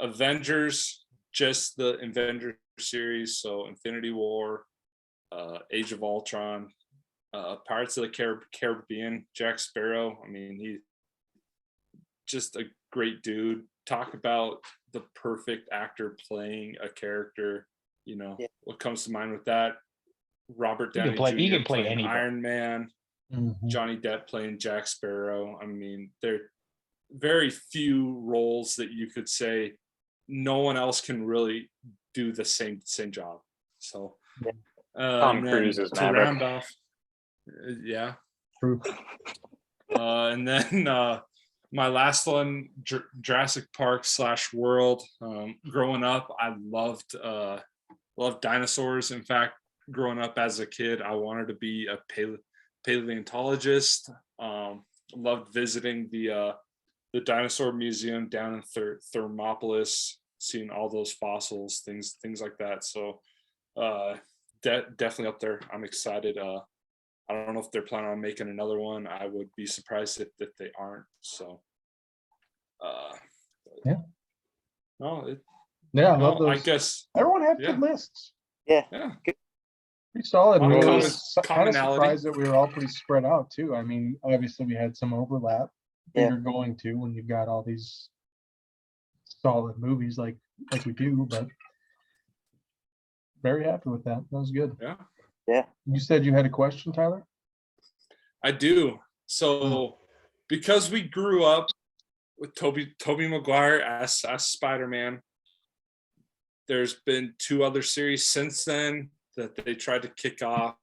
Avengers, just the Avengers series, so Infinity War, Age of Ultron, Pirates of the Caribbean, Jack Sparrow. I mean, he just a great dude. Talk about the perfect actor playing a character. What comes to mind with that? Robert Downey Jr. He can play playing anybody. Iron Man, Mhm. Johnny Depp playing Jack Sparrow. I mean, there are very few roles that you could say no one else can really do the same job. So Tom and then Cruise is to Maverick. round off, yeah. True. And then my last one, Jurassic Park / World. Growing up, I loved dinosaurs. In fact, growing up as a kid, I wanted to be a paleontologist. Loved visiting the dinosaur museum down in Thermopolis, seeing all those fossils, things like that. So definitely up there. I'm excited I don't know if they're planning on making another one. I would be surprised if they aren't. So, Yeah. No, Yeah, I love I those. guess, Everyone had yeah. good lists. Yeah. yeah. Pretty solid. Lot We of were common- kind of commonality. surprised that we were all pretty spread out too. I mean, obviously we had some overlap that Yeah. you're going to when you've got all these solid movies like we do, but very happy with that. That was good. Yeah. Yeah. You said you had a question, Tyler? I do. So, because we grew up with Tobey Maguire as Spider-Man, there's been 2 other series since then that they tried to kick off,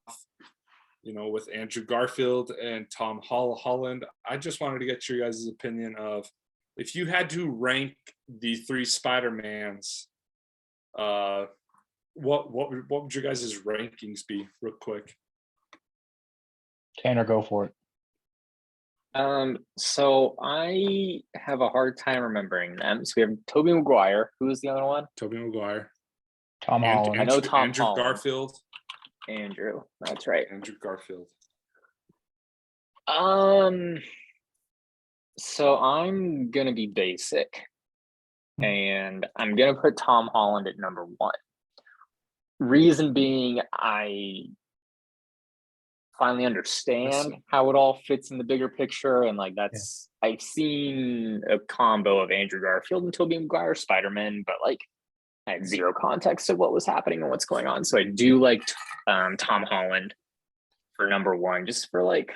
with Andrew Garfield and Tom Holland. I just wanted to get your guys' opinion of, if you had to rank the 3 Spider-Mans, what would your guys' rankings be, real quick? Tanner, go for it. So I have a hard time remembering them. So we have Tobey Maguire. Who was the other one? Tobey Maguire. Tom Holland. I know Tom Andrew Holland. Garfield. Andrew. That's right. Andrew Garfield. So I'm gonna be basic, and I'm gonna put Tom Holland at number 1. Reason being, I finally understand how it all fits in the bigger picture, and like that's I've seen a combo of Andrew Garfield and Tobey Maguire Spider-Man, but like I had zero context of what was happening and what's going on. So I do like Tom Holland for number 1, just for like,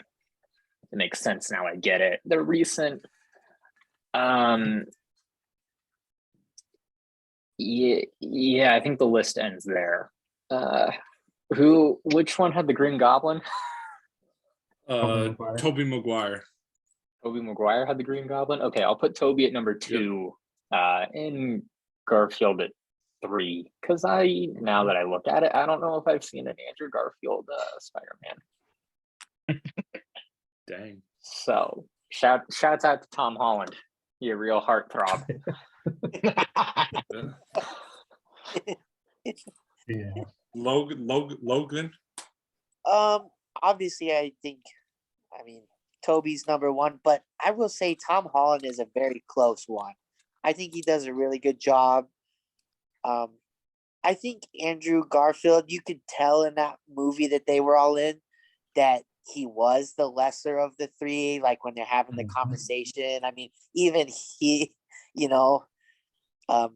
it makes sense now. I get it. The recent, yeah, I think the list ends there. Which one had the Green Goblin? Tobey Maguire. Tobey Maguire had the Green Goblin. Okay, I'll put Tobey at number 2, and Garfield at 3. Because now that I look at it, I don't know if I've seen an Andrew Garfield Spider-Man. Dang. So shouts out to Tom Holland, you real heartthrob. Yeah. Logan. Obviously, I mean, Toby's number 1, but I will say Tom Holland is a very close one. I think he does a really good job. I think Andrew Garfield, you could tell in that movie that they were all in that he was the lesser of the 3, like when they're having the conversation. I mean, even he, I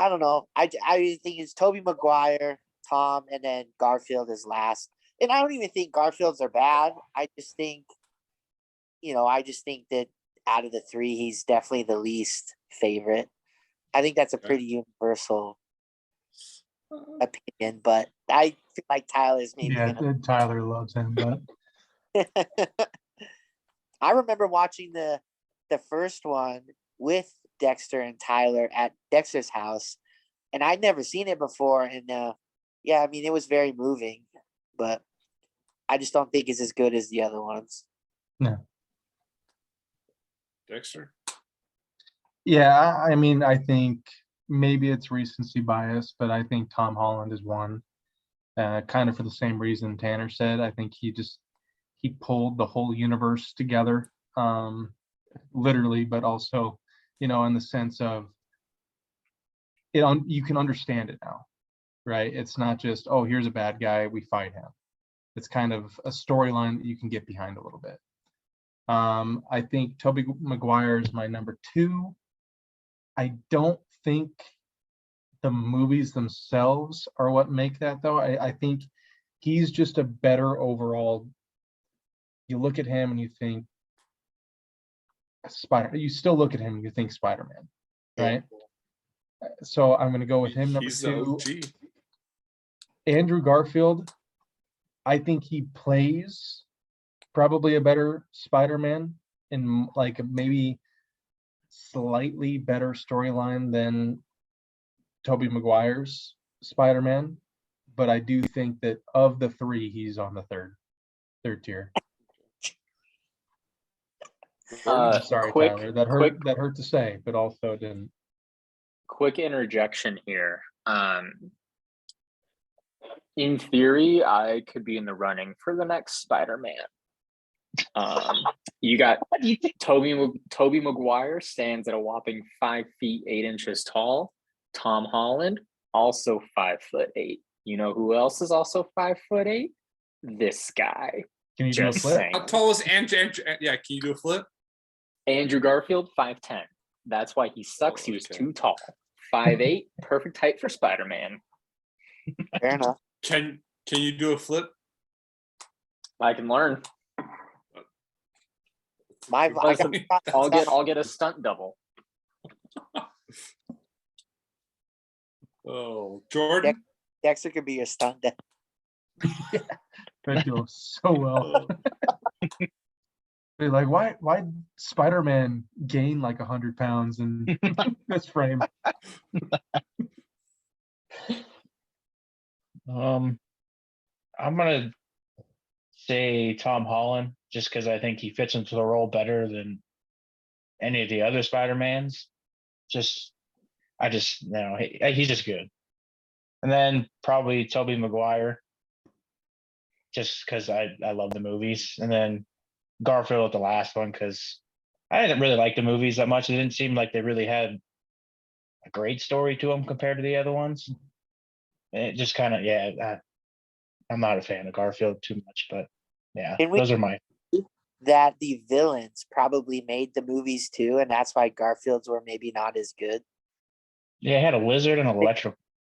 don't know. I think it's Tobey Maguire, Tom, and then Garfield is last. And I don't even think Garfields are bad. I just think that out of the 3, he's definitely the least favorite. I think that's a pretty universal opinion, but I feel like Tyler's maybe. Yeah, Tyler loves him, but I remember watching the first one with Dexter and Tyler at Dexter's house, and I'd never seen it before. And yeah, I mean, it was very moving, but I just don't think it's as good as the other ones. no. Dexter. Yeah, I mean, I think maybe it's recency bias, but I think Tom Holland is one. Kind of for the same reason Tanner said. I think he pulled the whole universe together, literally, but also, in the sense of you can understand it now, right? It's not just, oh, here's a bad guy, we fight him. It's kind of a storyline that you can get behind a little bit. I think Tobey Maguire is my number 2. I don't think the movies themselves are what make that, though. I think he's just a better overall. You look at him and you think you still look at him and you think Spider-Man, right? So I'm going to go with him, number He's 2. the OG. Andrew Garfield, I think he plays probably a better Spider-Man in like maybe slightly better storyline than Tobey Maguire's Spider-Man, but I do think that of the 3, he's on the third tier. Sorry, Tyler. That hurt to say, but also didn't. Quick interjection here. In theory, I could be in the running for the next Spider-Man. You got What do you think? Toby Maguire stands at a whopping 5 feet 8 inches tall. Tom Holland, also 5'8". You know who else is also 5'8"? This guy. Can you do a Just flip? saying. How tall is Andrew? Yeah, can you do a flip? Andrew Garfield, 5'10". That's why he sucks. He was okay. too tall. 5'8", perfect height for Spider-Man. Fair enough. Can you do a flip? I can learn. My I got, I'll get a stunt double. Oh, Jordan. Dexter could be your stunt. That goes so well. They're like, why Spider-Man gain like 100 pounds in this frame? I'm gonna say Tom Holland just because I think he fits into the role better than any of the other Spider-Mans. He's just good. And then probably Tobey Maguire, just because I love the movies. And then Garfield at the last one because I didn't really like the movies that much. It didn't seem like they really had a great story to them compared to the other ones. And it just kind of, I'm not a fan of Garfield too much, but yeah, those are my. That the villains probably made the movies too, and that's why Garfield's were maybe not as good. Yeah, I had a lizard and an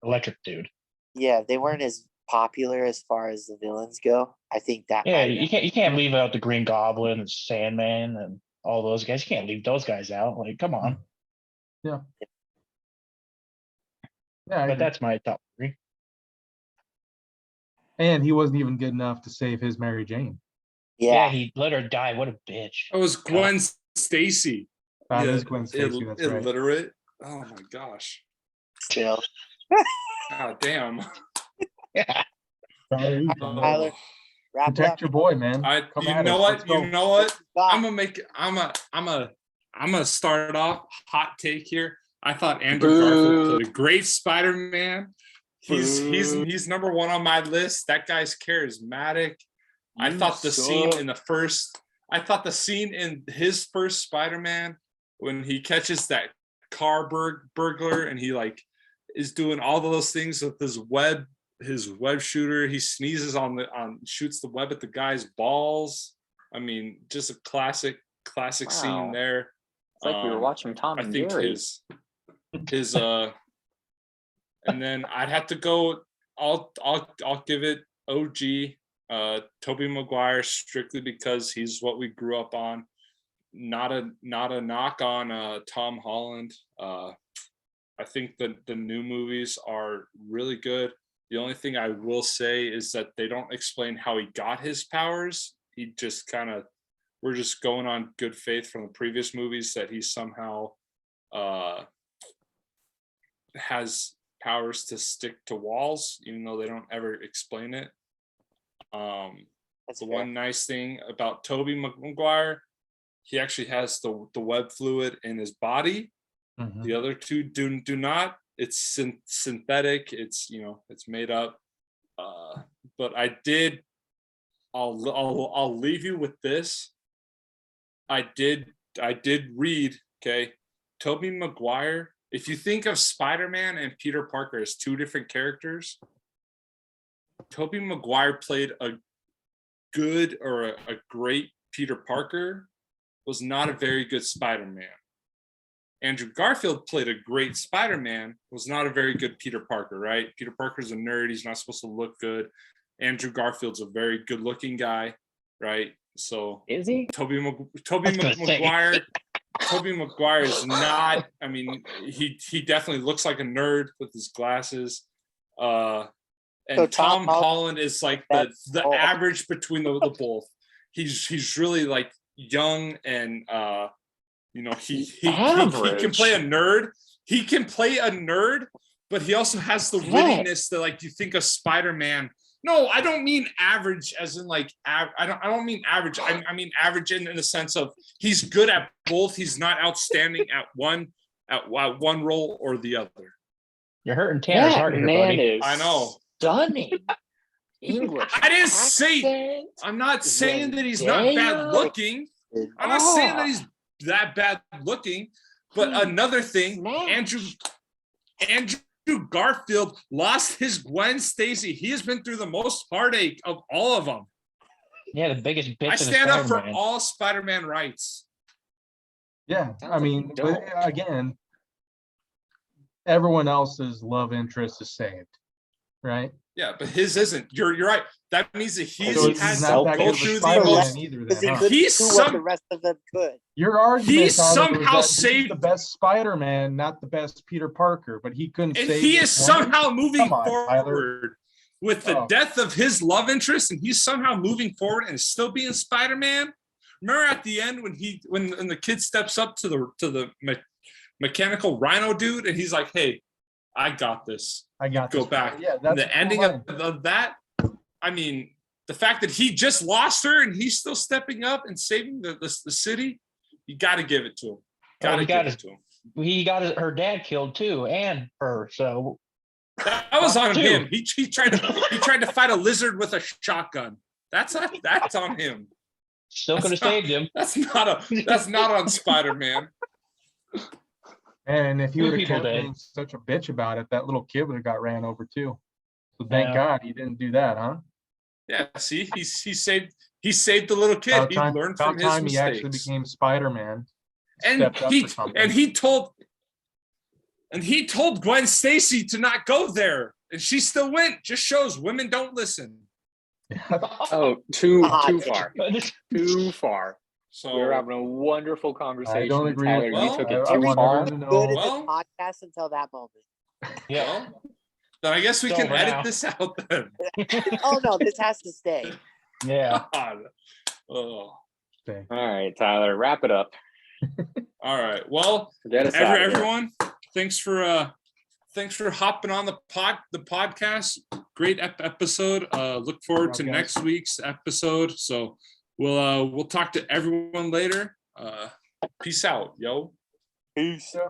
electric dude. Yeah, they weren't as popular as far as the villains go. I think that. Yeah, you can't leave out the Green Goblin and Sandman and all those guys. You can't leave those guys out. Like, come on. Yeah, But that's my top 3. and he wasn't even good enough to save his Mary Jane. Yeah, he let her die. What a bitch. That was Gwen Stacy. That is Gwen Stacy. That's right. Illiterate. Oh my gosh. still. God damn. Yeah. Sorry. Tyler, wrap it Protect up. your boy, man. Come You at know us. what? Let's go. You know what? I'm Stop. gonna start off hot take here. I thought Andrew Garfield played a great Spider-Man. He's number 1 on my list. That guy's charismatic. I thought the scene in his first Spider-Man when he catches that car burglar and he like is doing all those things with his web shooter. He sneezes shoots the web at the guy's balls. I mean, just a classic scene there. It's like we were watching Tom and Jerry. his and then I'd have to go. I'll give it OG. Tobey Maguire strictly because he's what we grew up on. Not a knock on Tom Holland. I think the new movies are really good. The only thing I will say is that they don't explain how he got his powers. He just we're just going on good faith from the previous movies that he somehow has powers to stick to walls, even though they don't ever explain it. That's the fair. one nice thing about Tobey Maguire, he actually has the web fluid in his body. Mhm. The other two do not. It's synthetic. It's it's made up. But I'll leave you with this. I did read. Okay, Tobey Maguire. If you think of Spider-Man and Peter Parker as 2 different characters, Tobey Maguire played a good or a great Peter Parker, was not a very good Spider-Man. Andrew Garfield played a great Spider-Man, was not a very good Peter Parker, right? Peter Parker's a nerd. He's not supposed to look good. Andrew Garfield's a very good-looking guy, right? So Is he? Tobey Maguire is not. I mean, he definitely looks like a nerd with his glasses. And So Tom Tom Holland is like the Oh. average between the both. He's really like young and he can play a nerd. He can play a nerd, but he also has the wittiness that like you think of Spider-Man. No, I don't mean average as in like I don't mean average. I mean average in the sense of he's good at both. He's not outstanding at one role or the other. You're hurting Tanner's heart here, man buddy. is I know. stunning. English. I didn't say. accent. I'm not saying that he's not bad Zendaya. looking. I'm not saying Ah. that he's that bad looking. But another thing, Snatched. Andrew Garfield lost his Gwen Stacy. He has been through the most heartache of all of them. Yeah, the biggest bitch. I in the stand up for Spider-Man. all Spider-Man rights. Yeah, Sounds I like mean, you but don't. again, everyone else's love interest is saved, right? Yeah, but his isn't. You're right. That means that he's So he's had not that to go good of a through the Spider-Man most. either. Because Then, he huh? couldn't He's do what some- the rest of them could. Your argument, He Tyler, was somehow that he's saved- the best Spider-Man, not the best Peter Parker, but he couldn't And save. he this is woman? somehow moving Come on, Tyler. forward with the Oh. death of his love interest, and he's somehow moving forward and still being Spider-Man. Remember at the end when the kid steps up to the mechanical rhino dude, and he's like, "Hey, I got this." I got Go this. back. Yeah, And that's the ending of that, I mean, the fact that he just lost her and he's still stepping up and saving the city, you got to give it to him. Got to he give got it to him. He got her dad killed too, and her. So That was on Two. him. He tried to fight a lizard with a shotgun. That's on him. still could have That's not- saved him. That's not on Spider-Man. And if he Two would have people kept dead. being such a bitch about it, that little kid would have got ran over too. So thank Yeah. God he didn't do that, huh? Yeah, see, he saved the little kid. About He time, learned about from his time he actually mistakes. became Spider-Man. And stepped up he for something. and he told Gwen Stacy to not go there, and she still went. Just shows women don't listen. Oh, too Ah, far. Too far. So We were having a wonderful conversation. I don't and agree Tyler, with you that. took Well, it I too want far. everyone to Good know. at Well- the podcast until that moment. Yeah. well, then I guess we It's can over edit now. this out then. Oh no, this has to stay. Yeah. God. Oh. Okay. All right, Tyler, wrap it up. All right. Well, Get us out of here. everyone, thanks for hopping on the podcast. Great episode. Look forward to Good job, guys. next week's episode. So we'll talk to everyone later. Peace out, yo. Peace. Yeah.